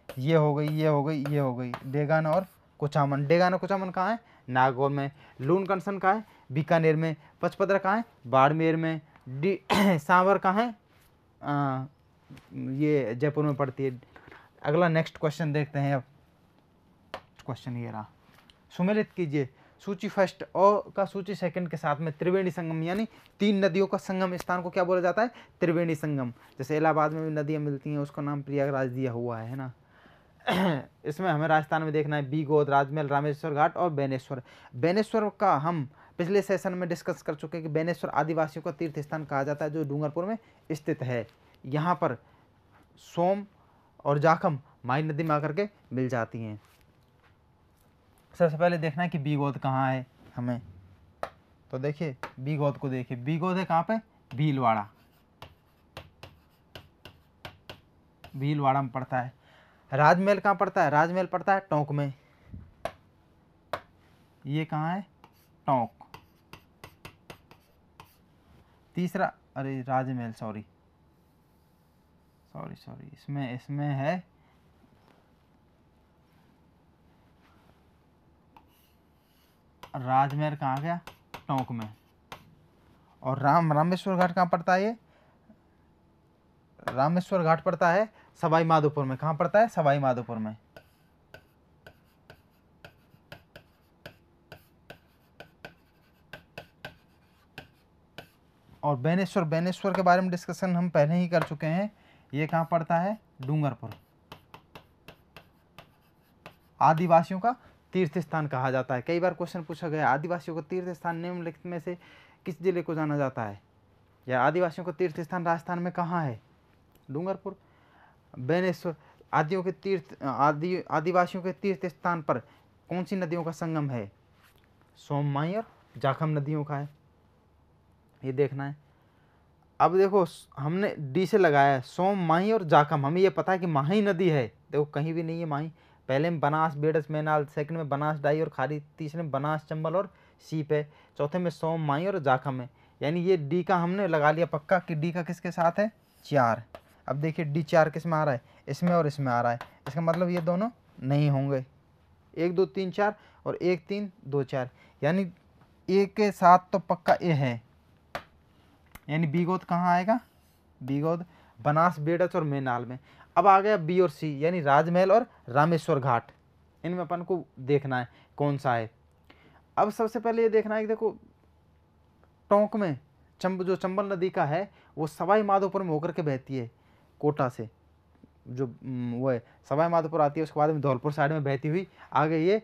ये हो गई, ये हो गई, ये हो गई, डेगाना और कुचामन। डेगाना कुचामन कहाँ है, नागौर में। लून करणसर कहाँ है, बीकानेर में। पचपदरा कहाँ है, बाड़मेर में। सांवर कहाँ है, ये जयपुर में पड़ती है। अगला नेक्स्ट क्वेश्चन देखते हैं। अब क्वेश्चन ये रहा, सुमेलित कीजिए, सूची फर्स्ट और का सूची सेकंड के साथ में त्रिवेणी संगम, यानी 3 नदियों का संगम स्थान को क्या बोला जाता है? त्रिवेणी संगम। जैसे इलाहाबाद में भी नदियाँ मिलती हैं, उसका नाम प्रयागराज दिया हुआ है ना। इसमें हमें राजस्थान में देखना है बीगोद, राजमहल, रामेश्वर घाट और बेनेश्वर। बेनेश्वर का हम पिछले सेशन में डिस्कस कर चुके हैं कि बेनेश्वर आदिवासियों का तीर्थ स्थान कहा जाता है, जो डूंगरपुर में स्थित है। यहाँ पर सोम और जाखम माई नदी में आकर के मिल जाती हैं। सबसे पहले देखना है कि बीगोद कहाँ है हमें, तो देखिए बीगोद को देखिए, बीगोद है कहाँ पे? भीलवाड़ा, भीलवाड़ा में पड़ता है। राजमहल कहाँ पड़ता है? राजमहल पड़ता है टोंक में। ये कहाँ है? टोंक। तीसरा, अरे राजमहल, सॉरी, इसमें है राजमहल, कहाँ गया? टोंक में। और रामेश्वर घाट कहाँ पड़ता है? ये रामेश्वर घाट पड़ता है सवाई माधोपुर में। कहाँ पड़ता है? सवाई माधोपुर में। और बेनेश्वर के बारे में डिस्कशन हम पहले ही कर चुके हैं। ये कहाँ पड़ता है? डूंगरपुर। आदिवासियों का तीर्थ स्थान कहा जाता है। कई बार क्वेश्चन पूछा गया, आदिवासियों का तीर्थ स्थान निम्नलिखित में से किस जिले को जाना जाता है? या आदिवासियों का तीर्थ स्थान राजस्थान में कहाँ है? डूंगरपुर। बेनेश्वर आदिवासियों के तीर्थ स्थान पर कौन सी नदियों का संगम है? सोम, माई और जाखम नदियों का है, ये देखना है। अब देखो हमने डी से लगाया है सोम, माही और जाखम। हमें ये पता है कि माही नदी है, देखो कहीं भी नहीं है माही। पहले में बनास, बेडस, मैनाल, सेकंड में बनास, डाई और खारी, तीसरे में बनास, चंबल और सीप है, चौथे में सोम, माही और जाखम है। यानी ये डी का हमने लगा लिया पक्का कि डी का किसके साथ है? 4। अब देखिए डी 4 किस में आ रहा है? इसमें और इसमें आ रहा है। इसका मतलब ये दोनों नहीं होंगे। 1 2 3 4 और 1 3 2 4, यानी ए के साथ तो पक्का ए है। यानी बीगोद कहाँ आएगा? बीगोद बनास, बेडच और मैनाल में। अब आ गया बी और सी, यानी राजमहल और रामेश्वर घाट। इनमें अपन को देखना है कौन सा है। अब सबसे पहले ये देखना है कि देखो टोंक में जो चंबल नदी का है वो सवाई माधोपुर में होकर के बहती है, कोटा से जो वो है सवाई माधोपुर आती है, उसके बाद में धौलपुर साइड में बहती हुई आगे ये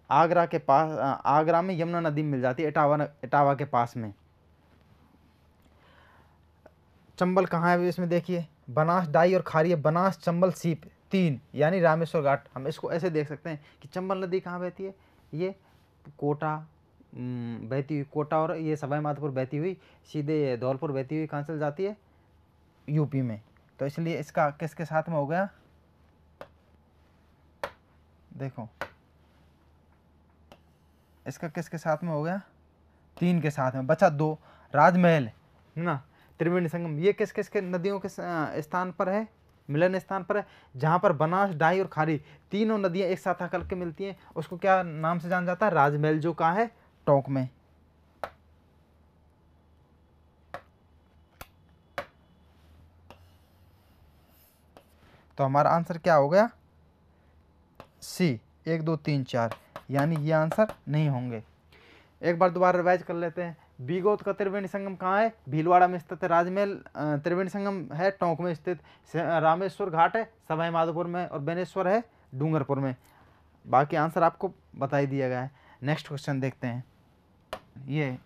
आगरा के पास, आगरा में यमुना नदी में मिल जाती है, इटावा के पास में। चंबल कहाँ है इसमें देखिए, बनास, डाई और खारी, बनास, चंबल, सीप 3, यानी रामेश्वर घाट। हम इसको ऐसे देख सकते हैं कि चंबल नदी कहाँ बहती है? ये कोटा बहती हुई, कोटा और ये सवाई माधोपुर बहती हुई सीधे धौलपुर बहती हुई कहाँ चल जाती है? यूपी में। तो इसलिए इसका किसके साथ में हो गया? देखो इसका किसके साथ में हो गया? 3 के साथ में, बचा 2। राजमहल है ना, त्रिवेणी संगम, ये किस किस के नदियों के स्थान पर है? मिलन स्थान पर है, जहाँ पर बनास, डाई और खारी तीनों नदियाँ एक साथ आकर के मिलती हैं। उसको क्या नाम से जाना जाता है? राजमहल, जो कहाँ है? टोंक में। तो हमारा आंसर क्या हो गया? सी, 1 2 3 4, यानी ये आंसर नहीं होंगे। एक बार दोबारा रिवाइज कर लेते हैं। बीगोद का त्रिवेणी संगम कहाँ है? भीलवाड़ा में स्थित है। राजमहल त्रिवेणी संगम है टोंक में स्थित। रामेश्वर घाट है सवाई माधोपुर में, और बेनेश्वर है डूंगरपुर में। बाकी आंसर आपको बता ही दिया गया है। नेक्स्ट क्वेश्चन देखते हैं। ये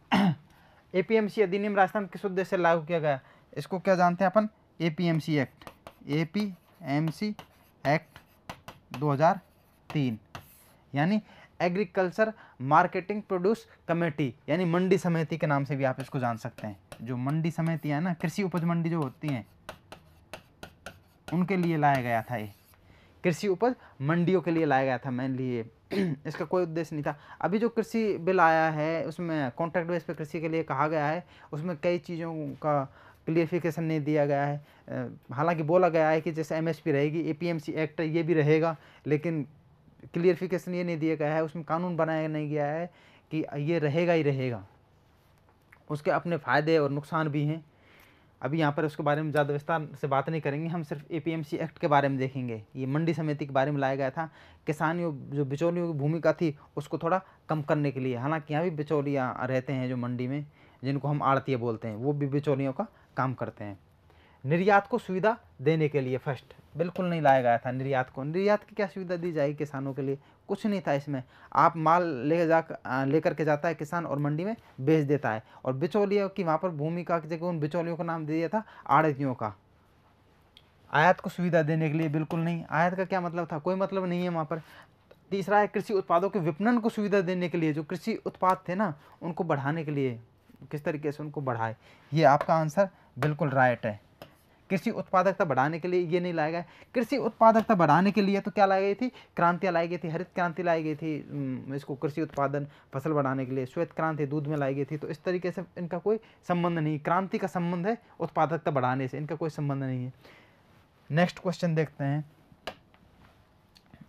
एपीएमसी अधिनियम राजस्थान किस उद्देश्य से लागू किया गया? इसको क्या जानते हैं अपन? एपीएमसी एक्ट, एपीएमसी एक्ट 2003, यानी एग्रीकल्चर मार्केटिंग प्रोड्यूस कमेटी, यानी मंडी समिति के नाम से भी आप इसको जान सकते हैं। जो मंडी समिति है ना, कृषि उपज मंडी जो होती हैं, उनके लिए लाया गया था। ये कृषि उपज मंडियों के लिए लाया गया था मेनली। ये इसका कोई उद्देश्य नहीं था। अभी जो कृषि बिल आया है उसमें कॉन्ट्रैक्ट बेस पे कृषि के लिए कहा गया है, उसमें कई चीज़ों का क्लियरिफिकेशन नहीं दिया गया है। हालांकि बोला गया है कि जैसे एमएसपी रहेगी, एपीएमसी एक्ट ये भी रहेगा, लेकिन क्लियरिफिकेशन ये नहीं दिया गया है, उसमें कानून बनाया नहीं गया है कि ये रहेगा ही रहेगा। उसके अपने फ़ायदे और नुकसान भी हैं। अभी यहाँ पर उसके बारे में ज़्यादा विस्तार से बात नहीं करेंगे, हम सिर्फ एपीएमसी एक्ट के बारे में देखेंगे। ये मंडी समिति के बारे में लाया गया था, किसानियों जो बिचौलियों की भूमिका थी उसको थोड़ा कम करने के लिए। हालांकि यहाँ भी बिचौलियाँ रहते हैं जो मंडी में, जिनको हम आड़तिए बोलते हैं, वो भी बिचौलियों का काम करते हैं। निर्यात को सुविधा देने के लिए फर्स्ट बिल्कुल नहीं लाया गया था निर्यात को। निर्यात की क्या सुविधा दी जाएगी किसानों के लिए, कुछ नहीं था इसमें। आप माल लेकर के जाता है किसान और मंडी में बेच देता है, और बिचौलियों की वहाँ पर भूमिका की जगह उन बिचौलियों का नाम दे दिया था आड़तियों का। आयात को सुविधा देने के लिए बिल्कुल नहीं। आयात का क्या मतलब था, कोई मतलब नहीं है वहाँ पर। तीसरा है कृषि उत्पादों के विपणन को सुविधा देने के लिए, जो कृषि उत्पाद थे ना उनको बढ़ाने के लिए, किस तरीके से उनको बढ़ाए। ये आपका आंसर बिल्कुल राइट है। कृषि उत्पादकता बढ़ाने के लिए ये नहीं लाया गया। कृषि उत्पादकता बढ़ाने के लिए तो क्या लाई गई थी, क्रांतियाँ लाई गई थी, हरित क्रांति लाई गई थी इसको कृषि उत्पादन फसल बढ़ाने के लिए, श्वेत क्रांति दूध में लाई गई थी। तो इस तरीके से इनका कोई संबंध नहीं, क्रांति का संबंध है उत्पादकता बढ़ाने से, इनका कोई संबंध नहीं है। नेक्स्ट क्वेश्चन देखते हैं।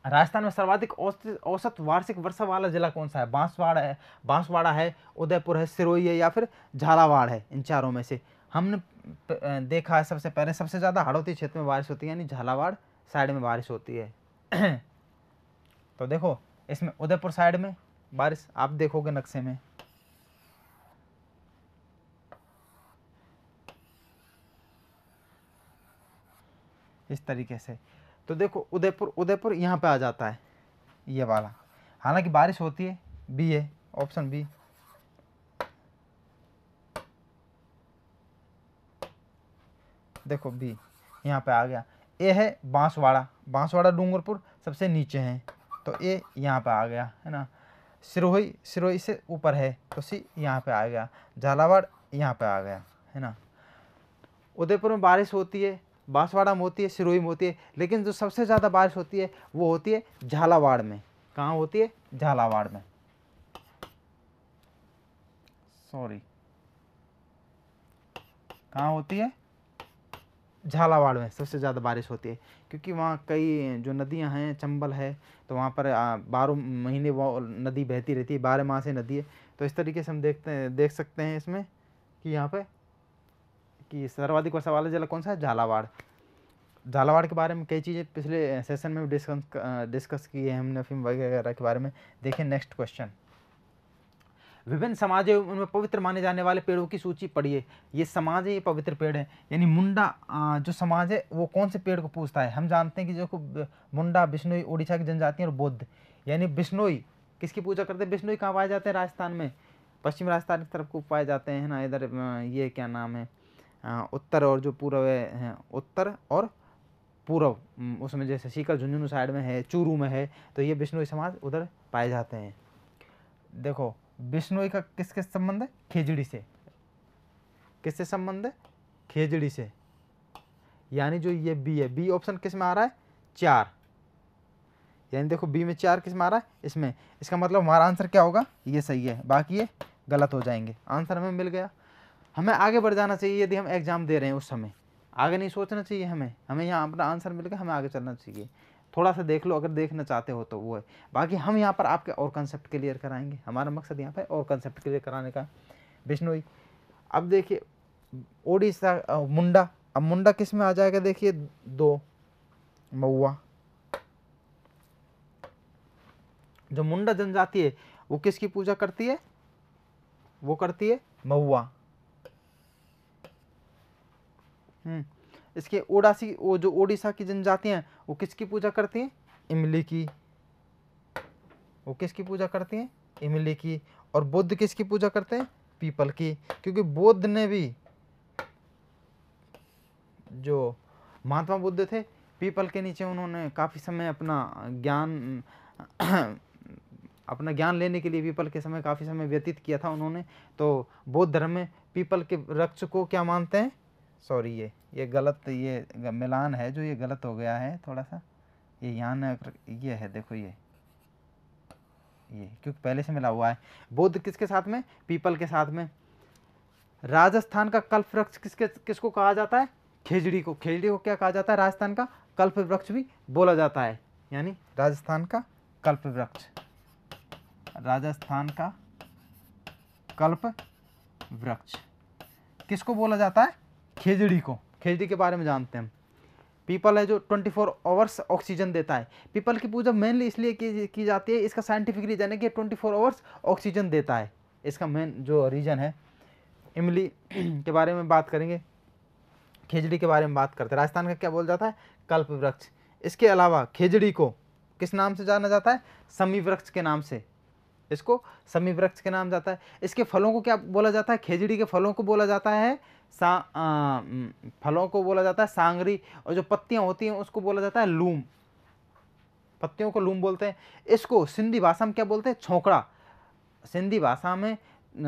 राजस्थान में सर्वाधिक औसत वार्षिक वर्षा वाला जिला कौन सा है? बांसवाड़ा है, उदयपुर है, सिरोही है या फिर झालावाड़ है। इन चारों में से हमने देखा है सबसे पहले सबसे ज़्यादा हाड़ौती क्षेत्र में बारिश होती है, यानी झालावाड़ साइड में बारिश होती है। तो देखो इसमें उदयपुर साइड में बारिश आप देखोगे नक्शे में, इस तरीके से। तो देखो उदयपुर यहाँ पे आ जाता है ये वाला, हालांकि बारिश होती है। बी है ऑप्शन बी। देखो बी यहाँ पे आ गया। ए है बांसवाड़ा डूंगरपुर सबसे नीचे है, तो ए यहाँ पे आ गया है ना। सिरोही से ऊपर है, तो सी यहाँ पे आ गया। झालावाड़ यहाँ पे आ गया है ना। उदयपुर में बारिश होती है, बांसवाड़ा में होती है, सिरोही में होती है, लेकिन जो सबसे ज़्यादा बारिश होती है वो होती है झालावाड़ में। कहाँ होती है? झालावाड़ में। सॉरी, कहाँ होती है? झालावाड़ में सबसे ज़्यादा बारिश होती है, क्योंकि वहाँ कई जो नदियाँ हैं, चंबल है, तो वहाँ पर 12 महीने वो नदी बहती रहती है, 12 माह से नदी है। तो इस तरीके से हम देख सकते हैं इसमें कि यहाँ पे कि सर्वाधिक वर्षा वाला जिला कौन सा है? झालावाड़ के बारे में कई चीज़ें पिछले सेशन में डिस्कस की है हमने, फिल्म वगैरह के बारे में। देखें नेक्स्ट क्वेश्चन। विभिन्न समाज एवं उनमें पवित्र माने जाने वाले पेड़ों की सूची पढ़िए। ये समाज है, ये पवित्र पेड़ है। यानी मुंडा जो समाज है वो कौन से पेड़ को पूजता है? हम जानते हैं कि जो मुंडा, बिश्नोई उड़ीसा की जनजातियाँ और बौद्ध। यानी बिश्नोई किसकी पूजा करते हैं? बिश्नोई कहाँ पाए जाते हैं? राजस्थान में, पश्चिम राजस्थान की तरफ को पाए जाते हैं ना। इधर ये क्या नाम है, उत्तर और जो पूर्व है, उत्तर और पूर्व, उसमें जैसे सीकर झुंझुनू साइड में है, चूरू में है, तो ये बिश्नोई समाज उधर पाए जाते हैं। देखो बिश्नोई का किसके संबंध है? खेजड़ी से। किससे संबंध है? खेजड़ी से। यानी जो ये बी है, बी ऑप्शन किस में आ रहा है? 4। यानी देखो बी में 4 किस में आ रहा है? इसमें। इसका मतलब हमारा आंसर क्या होगा? ये सही है, बाकी ये गलत हो जाएंगे। आंसर हमें मिल गया। हमें आगे बढ़ जाना चाहिए यदि हम एग्जाम दे रहे हैं उस समय, आगे नहीं सोचना चाहिए हमें यहाँ अपना आंसर मिल गया, हमें आगे चलना चाहिए। थोड़ा सा देख लो अगर देखना चाहते हो तो वो है। बाकी हम यहाँ पर आपके और कंसेप्ट क्लियर कराएंगे, हमारा मकसद यहाँ पर और कंसेप्ट क्लियर कराने का। बिश्नोई, अब देखिए ओडिशा मुंडा, अब मुंडा किस में आ जाएगा? देखिए 2 महुआ। जो मुंडा जनजाति है वो किसकी पूजा करती है? वो करती है महुआ। इसके वो जो ओडिशा की जनजातियां वो किसकी पूजा करती हैं? इमली की। वो किसकी पूजा करती हैं? इमली की। और बुद्ध किसकी पूजा करते हैं? पीपल की, क्योंकि बुद्ध ने भी, जो महात्मा बुद्ध थे, पीपल के नीचे उन्होंने काफ़ी समय अपना ज्ञान लेने के लिए पीपल के समय काफ़ी समय व्यतीत किया था उन्होंने। तो बौद्ध धर्म में पीपल के वृक्ष को क्या मानते हैं? सॉरी, ये गलत, ये मिलान है जो ये गलत हो गया है थोड़ा सा। ये यहाँ ये है, देखो ये क्योंकि पहले से मिला हुआ है। बौद्ध किसके साथ में? पीपल के साथ में। राजस्थान का कल्प वृक्ष किसको कहा जाता है? खेजड़ी को। खेजड़ी को क्या कहा जाता है? राजस्थान का कल्प वृक्ष भी बोला जाता है। यानी राजस्थान का कल्प वृक्ष, राजस्थान का कल्प वृक्ष किसको बोला जाता है? खेजड़ी को, खेजड़ी के बारे में जानते हैं। पीपल है जो 24 आवर्स ऑक्सीजन देता है। पीपल की पूजा मेनली इसलिए की जाती है, इसका साइंटिफिक रीजन है कि 24 आवर्स ऑक्सीजन देता है, इसका मेन जो रीजन है। इमली के बारे में बात करेंगे, खेजड़ी के बारे में बात करते हैं। राजस्थान का क्या बोला जाता है, कल्प वृक्ष। इसके अलावा खेजड़ी को किस नाम से जाना जाता है, समी वृक्ष के नाम से, इसको समी वृक्ष के नाम जाता है। इसके फलों को क्या बोला जाता है, खेजड़ी के फलों को बोला जाता है फलों को बोला जाता है सांगरी, और जो पत्तियां होती हैं उसको बोला जाता है लूम, पत्तियों को लूम बोलते हैं। इसको सिंधी भाषा में क्या बोलते हैं, छोकड़ा। सिंधी भाषा में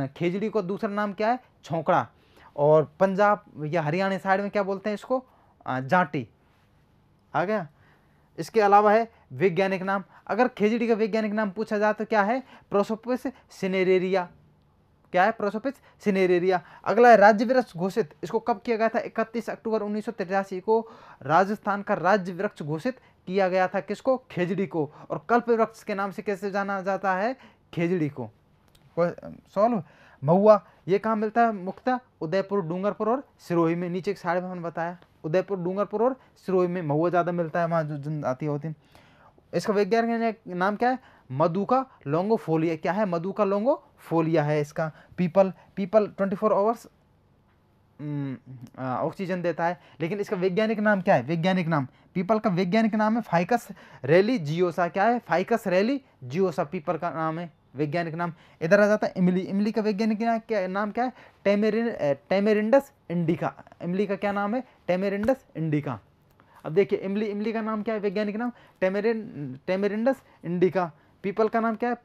खेजड़ी को दूसरा नाम क्या है, छोकड़ा। और पंजाब या हरियाणा साइड में क्या बोलते हैं इसको, जाटी। आ गया। इसके अलावा है वैज्ञानिक नाम, अगर खेजड़ी का वैज्ञानिक नाम पूछा जाए तो क्या है, प्रोसोपिस सिनेरेरिया। क्या है, प्रोसोपिस सिनेरेरिया। अगला है राज्य वृक्ष घोषित, इसको कब किया गया था, 31 अक्टूबर 1983 को राजस्थान का राज्य वृक्ष घोषित किया गया था, किसको, खेजड़ी को। और कल्प वृक्ष के नाम से कैसे जाना जाता है, खेजड़ी को। सॉल्व। महुआ ये कहाँ मिलता है मुख्यतः, उदयपुर, डूंगरपुर और सिरोही में। नीचे की साइड में हमने बताया उदयपुर, डूंगरपुर और सिरोही में महुआ ज़्यादा मिलता है, वहाँ जो जनजाति होती है। इसका वैज्ञानिक नाम क्या है, मधुका लॉन्गोफोलिया। क्या है, मधुका लॉन्गोफोलिया है इसका। पीपल 24 आवर्स ऑक्सीजन देता है, लेकिन इसका वैज्ञानिक नाम क्या है, वैज्ञानिक नाम पीपल का वैज्ञानिक नाम है फाइकस रेलिजियोसा। क्या है, फाइकस रेलिजियोसा पीपल का नाम है, वैज्ञानिक नाम। इधर आ जाता है इमली। इमली का वैज्ञानिक नाम क्या है, टेमेरिंडस इंडिका। इमली का क्या नाम है, टेमेरिंडस इंडिका। अब देखिए इमली का नाम क्या है, वैज्ञानिक नाम टेमेरिंडस इंडिका। पीपल का नाम क्या है,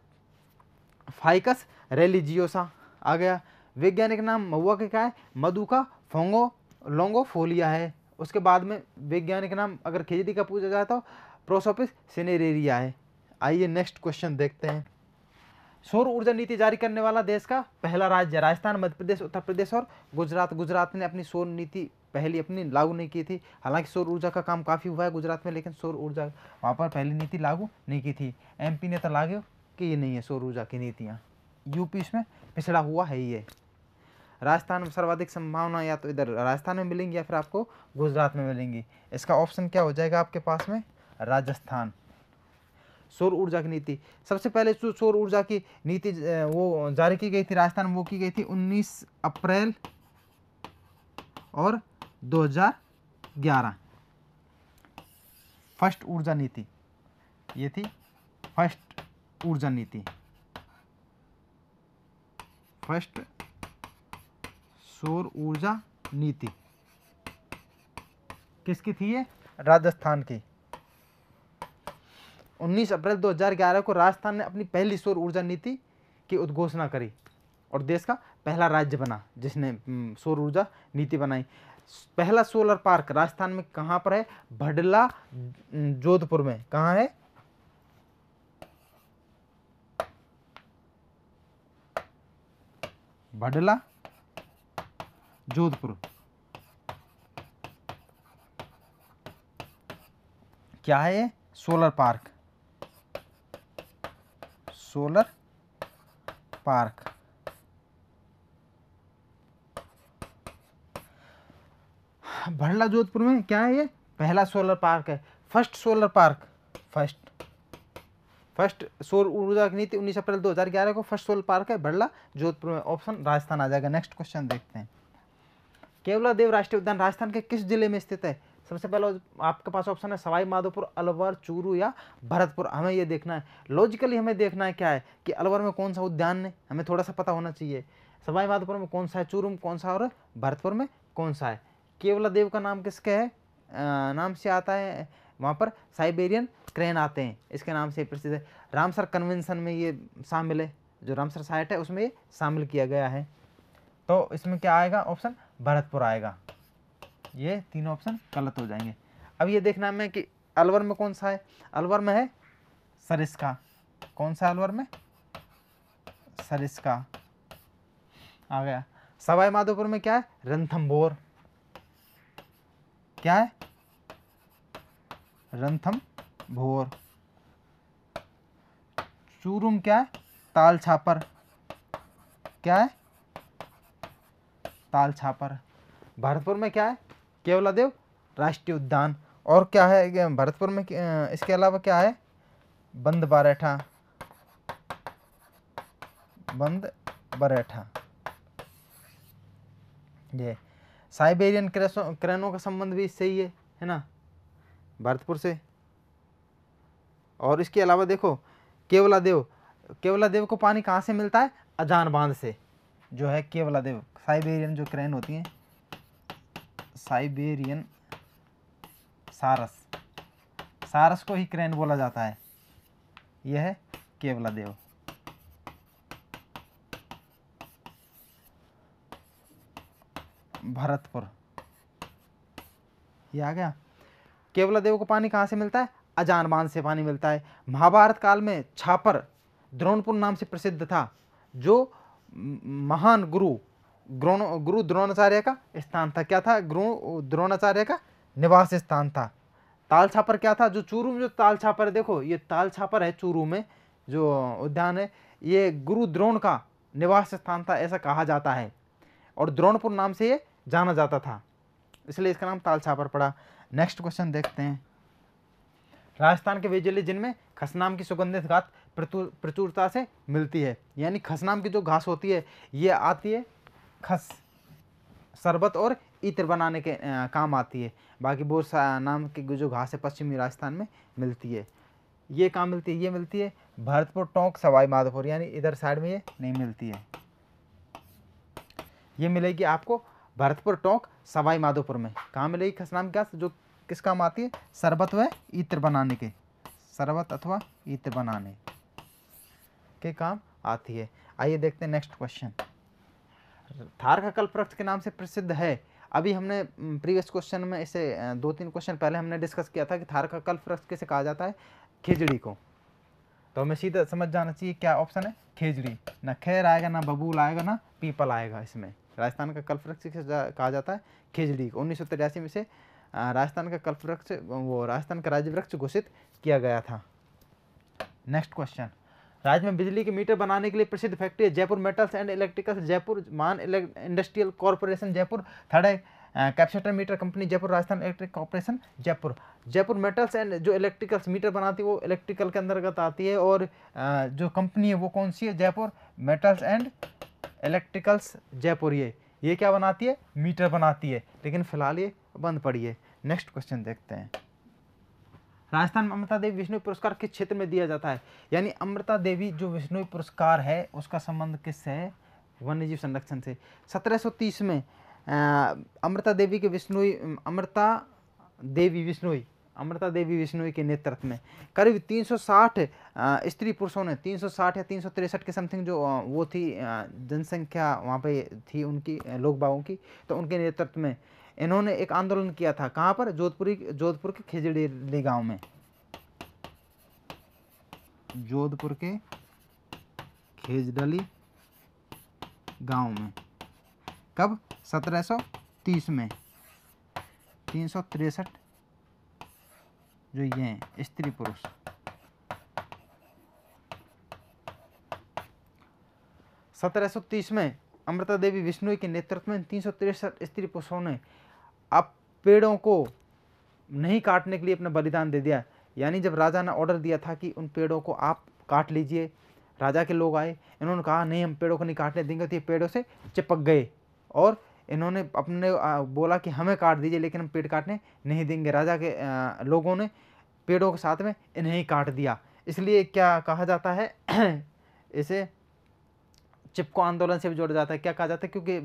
फाइकस रेलिजियोसा। आ गया। वैज्ञानिक नाम महुआ का क्या है, मधुका लॉन्गोफोलिया है। उसके बाद में वैज्ञानिक नाम अगर खेजड़ी का पूछा जाए तो प्रोसोपिस सिनेरेरिया है। आइए नेक्स्ट क्वेश्चन देखते हैं। सौर ऊर्जा नीति जारी करने वाला देश का पहला राज्य, राजस्थान, मध्य प्रदेश, उत्तर प्रदेश और गुजरात। गुजरात ने अपनी सौर नीति पहली अपनी लागू नहीं की थी। हालांकि सौर ऊर्जा का काम काफ़ी हुआ है गुजरात में, लेकिन सौर ऊर्जा वहाँ पर पहली नीति लागू नहीं की थी। एमपी ने तो लागू की ही नहीं है सौर ऊर्जा की नीतियाँ। यूपी इसमें पिछड़ा हुआ है ही है। राजस्थान में सर्वाधिक संभावना या तो इधर राजस्थान में मिलेंगी या फिर आपको गुजरात में मिलेंगी। इसका ऑप्शन क्या हो जाएगा आपके पास में, राजस्थान। सौर ऊर्जा की नीति, सबसे पहले जो सौर ऊर्जा की नीति वो जारी की गई थी राजस्थान में, वो की गई थी 19 अप्रैल और 2011। फर्स्ट ऊर्जा नीति ये थी, फर्स्ट ऊर्जा नीति, फर्स्ट सौर ऊर्जा नीति किसकी थी ये, राजस्थान की। 19 अप्रैल 2011 को राजस्थान ने अपनी पहली सौर ऊर्जा नीति की उद्घोषणा करी और देश का पहला राज्य बना जिसने सौर ऊर्जा नीति बनाई। पहला सोलर पार्क राजस्थान में कहाँ पर है, भडला जोधपुर में। कहाँ है, भडला जोधपुर। क्या है ये, solar park, solar park. Bhadla Jodhpur में क्या है ये, पहला सोलर पार्क है, फर्स्ट सोलर पार्क। फर्स्ट सौर ऊर्जा की नीति 19 अप्रैल 2011 को फर्स्ट सोलर पार्क है भडला जोधपुर में। ऑप्शन राजस्थान आ जाएगा। नेक्स्ट क्वेश्चन देखते हैं। केवलादेव राष्ट्रीय उद्यान राजस्थान के किस जिले में स्थित है। सबसे पहले आपके पास ऑप्शन है सवाई माधोपुर, अलवर, चूरू या भरतपुर। हमें ये देखना है, लॉजिकली हमें देखना है क्या है कि अलवर में कौन सा उद्यान है, हमें थोड़ा सा पता होना चाहिए। सवाई माधोपुर में कौन सा है, चूरू में कौन सा और भरतपुर में कौन सा है। केवलादेव का नाम किसके है, नाम से आता है, वहाँ पर साइबेरियन क्रेन आते हैं, इसके नाम से प्रसिद्ध है। रामसर कन्वेंशन में ये शामिल है, जो रामसर साइट है उसमें ये शामिल किया गया है। तो इसमें क्या आएगा, ऑप्शन भरतपुर आएगा। ये तीनों ऑप्शन गलत हो जाएंगे। अब ये देखना है कि अलवर में कौन सा है, अलवर में है सरिस्का। कौन सा अलवर में, सरिस्का आ गया। सवाई माधोपुर में क्या है, रणथंभौर। क्या है, रणथंभौर। चूरू में क्या है, ताल छापर। क्या है, ताल छापर। भरतपुर में क्या है? केवलादेव राष्ट्रीय उद्यान। और क्या है भरतपुर में? इसके अलावा क्या है? बंद बरेठा, बंद बरेठा। ये साइबेरियन क्रेनों का संबंध भी इससे ही है ना, भरतपुर से। और इसके अलावा देखो केवलादेव, केवलादेव को पानी कहाँ से मिलता है? अजान बांध से, जो है केवलादेव। साइबेरियन जो क्रेन होती हैं, साइबेरियन सारस, सारस को ही क्रेन बोला जाता है। यह है केवलादेव। भरतपुर, ये आ गया। केवलादेव को पानी कहाँ से मिलता है? अजान बांध से पानी मिलता है। महाभारत काल में छापर द्रोणपुर नाम से प्रसिद्ध था, जो महान गुरु द्रोणाचार्य का स्थान था। क्या था? गुरु द्रोणाचार्य का निवास स्थान था। ताल छापर क्या था? जो चूरू में जो ताल छापर है, देखो ये ताल छापर है चूरू में जो उद्यान है, ये गुरु द्रोण का निवास स्थान था, ऐसा कहा जाता है। और द्रोणपुर नाम से ये जाना जाता था, इसलिए इसका नाम ताल छापर पड़ा। नेक्स्ट क्वेश्चन देखते हैं। राजस्थान के वे जिले जिनमें खसनाम की सुगंधित घास प्रचुरता से मिलती है, यानी खसनाम की जो घास होती है ये आती है खस, शरबत और इत्र बनाने के काम आती है। बाकी बोर नाम की जो घास है पश्चिमी राजस्थान में मिलती है। ये कहाँ मिलती है? ये मिलती है भरतपुर, टोंक, सवाई माधोपुर, यानी इधर साइड में ये नहीं मिलती है। ये मिलेगी आपको भरतपुर, टोंक, सवाई माधोपुर में। कहाँ मिलेगी खसनाम की घास? जो किस काम आती है? शरबत व इत्र बनाने के, शरबत अथवा इत्र बनाने के काम आती है। आइए देखते हैं नेक्स्ट क्वेश्चन। थार का कल्पवृक्ष के नाम से प्रसिद्ध है। अभी हमने प्रीवियस क्वेश्चन में इसे 2-3 क्वेश्चन पहले हमने डिस्कस किया था कि थार का कल्पवृक्ष किसे कहा जाता है? खिजड़ी को। तो हमें सीधा समझ जाना चाहिए क्या ऑप्शन है? खिजड़ी। ना खैर आएगा, ना बबूल आएगा, ना पीपल आएगा। इसमें राजस्थान का कल्पवृक्ष किसे कहा जाता है? खिजड़ी को। 1983 में से राजस्थान का कल्पवृक्ष, वो राजस्थान का राज्य वृक्ष घोषित किया गया था। Next question. राज्य में बिजली के मीटर बनाने के लिए प्रसिद्ध फैक्ट्री है Jaipur metals and electricals Jaipur, Maan industrial corporation Jaipur, third है capacitor meter company Jaipur, Rajasthan electric corporation Jaipur. Jaipur metals and जो इलेक्ट्रिकल्स मीटर बनाती है वो इलेक्ट्रिकल के अंतर्गत आती है, और जो कंपनी है वो कौन सी है? Jaipur metals and electricals Jaipur. ये क्या बनाती है? मीटर बनाती है, लेकिन फिलहाल ये बंद पड़ी है। नेक्स्ट क्वेश्चन देखते हैं। राजस्थान में अमृता देवी विश्नोई पुरस्कार किस क्षेत्र में दिया जाता है? यानी अमृता देवी जो विश्नोई पुरस्कार है उसका संबंध किससे है? वन्यजीव संरक्षण से। 1730 में अमृता देवी विश्नोई के नेतृत्व में करीब 360 स्त्री पुरुषों ने, 360 या 363 के समथिंग जो वो थी जनसंख्या वहाँ पे थी उनकी, लोग बागों की, तो उनके नेतृत्व में इन्होंने एक आंदोलन किया था। कहाँ पर? जोधपुर के खिजड़ी गांव में। जोधपुर के खिजड़ी गांव में। कब? 1730 में। 363 जो ये हैं स्त्री पुरुष। 1730 में अमृता देवी विश्नोई के नेतृत्व में 363 स्त्री पुरुषों ने अब पेड़ों को नहीं काटने के लिए अपना बलिदान दे दिया। यानी जब राजा ने ऑर्डर दिया था कि उन पेड़ों को आप काट लीजिए, राजा के लोग आए, इन्होंने कहा नहीं हम पेड़ों को नहीं काटने देंगे, तो ये पेड़ों से चिपक गए और इन्होंने अपने बोला कि हमें काट दीजिए लेकिन हम पेड़ काटने नहीं देंगे। राजा के लोगों ने पेड़ों के साथ में इन्हें ही काट दिया। इसलिए क्या कहा जाता है? इसे चिपको आंदोलन से भी जोड़ा जाता है। क्या कहा जाता है? क्योंकि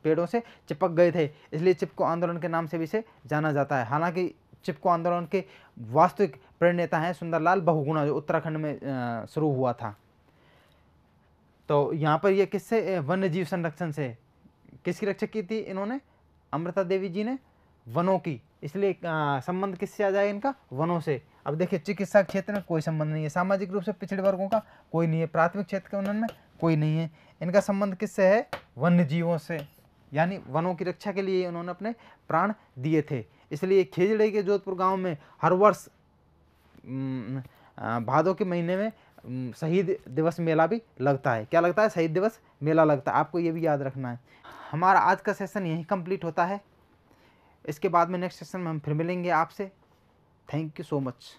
पेड़ों से चिपक गए थे, इसलिए चिपको आंदोलन के नाम से भी इसे जाना जाता है। हालांकि चिपको आंदोलन के वास्तविक प्रणेता हैं सुंदरलाल बहुगुणा, जो उत्तराखंड में शुरू हुआ था। तो यहाँ पर ये किससे? वन्य जीव संरक्षण से। किसकी रक्षा की थी इन्होंने? अमृता देवी जी ने वनों की। इसलिए संबंध किससे आ जाएगा इनका? वनों से। अब देखिए चिकित्सा क्षेत्र में कोई संबंध नहीं है, सामाजिक रूप से पिछड़े वर्गों का कोई नहीं है, प्राथमिक क्षेत्र के उन्नयन में कोई नहीं है। इनका संबंध किससे है? वन्य जीवों से, यानी वनों की रक्षा के लिए उन्होंने अपने प्राण दिए थे। इसलिए खिजड़ी के जोधपुर गांव में हर वर्ष भादों के महीने में शहीद दिवस मेला भी लगता है। क्या लगता है? शहीद दिवस मेला लगता है। आपको ये भी याद रखना है। हमारा आज का सेशन यहीं कंप्लीट होता है। इसके बाद में नेक्स्ट सेशन में हम फिर मिलेंगे आपसे। Thank you so much.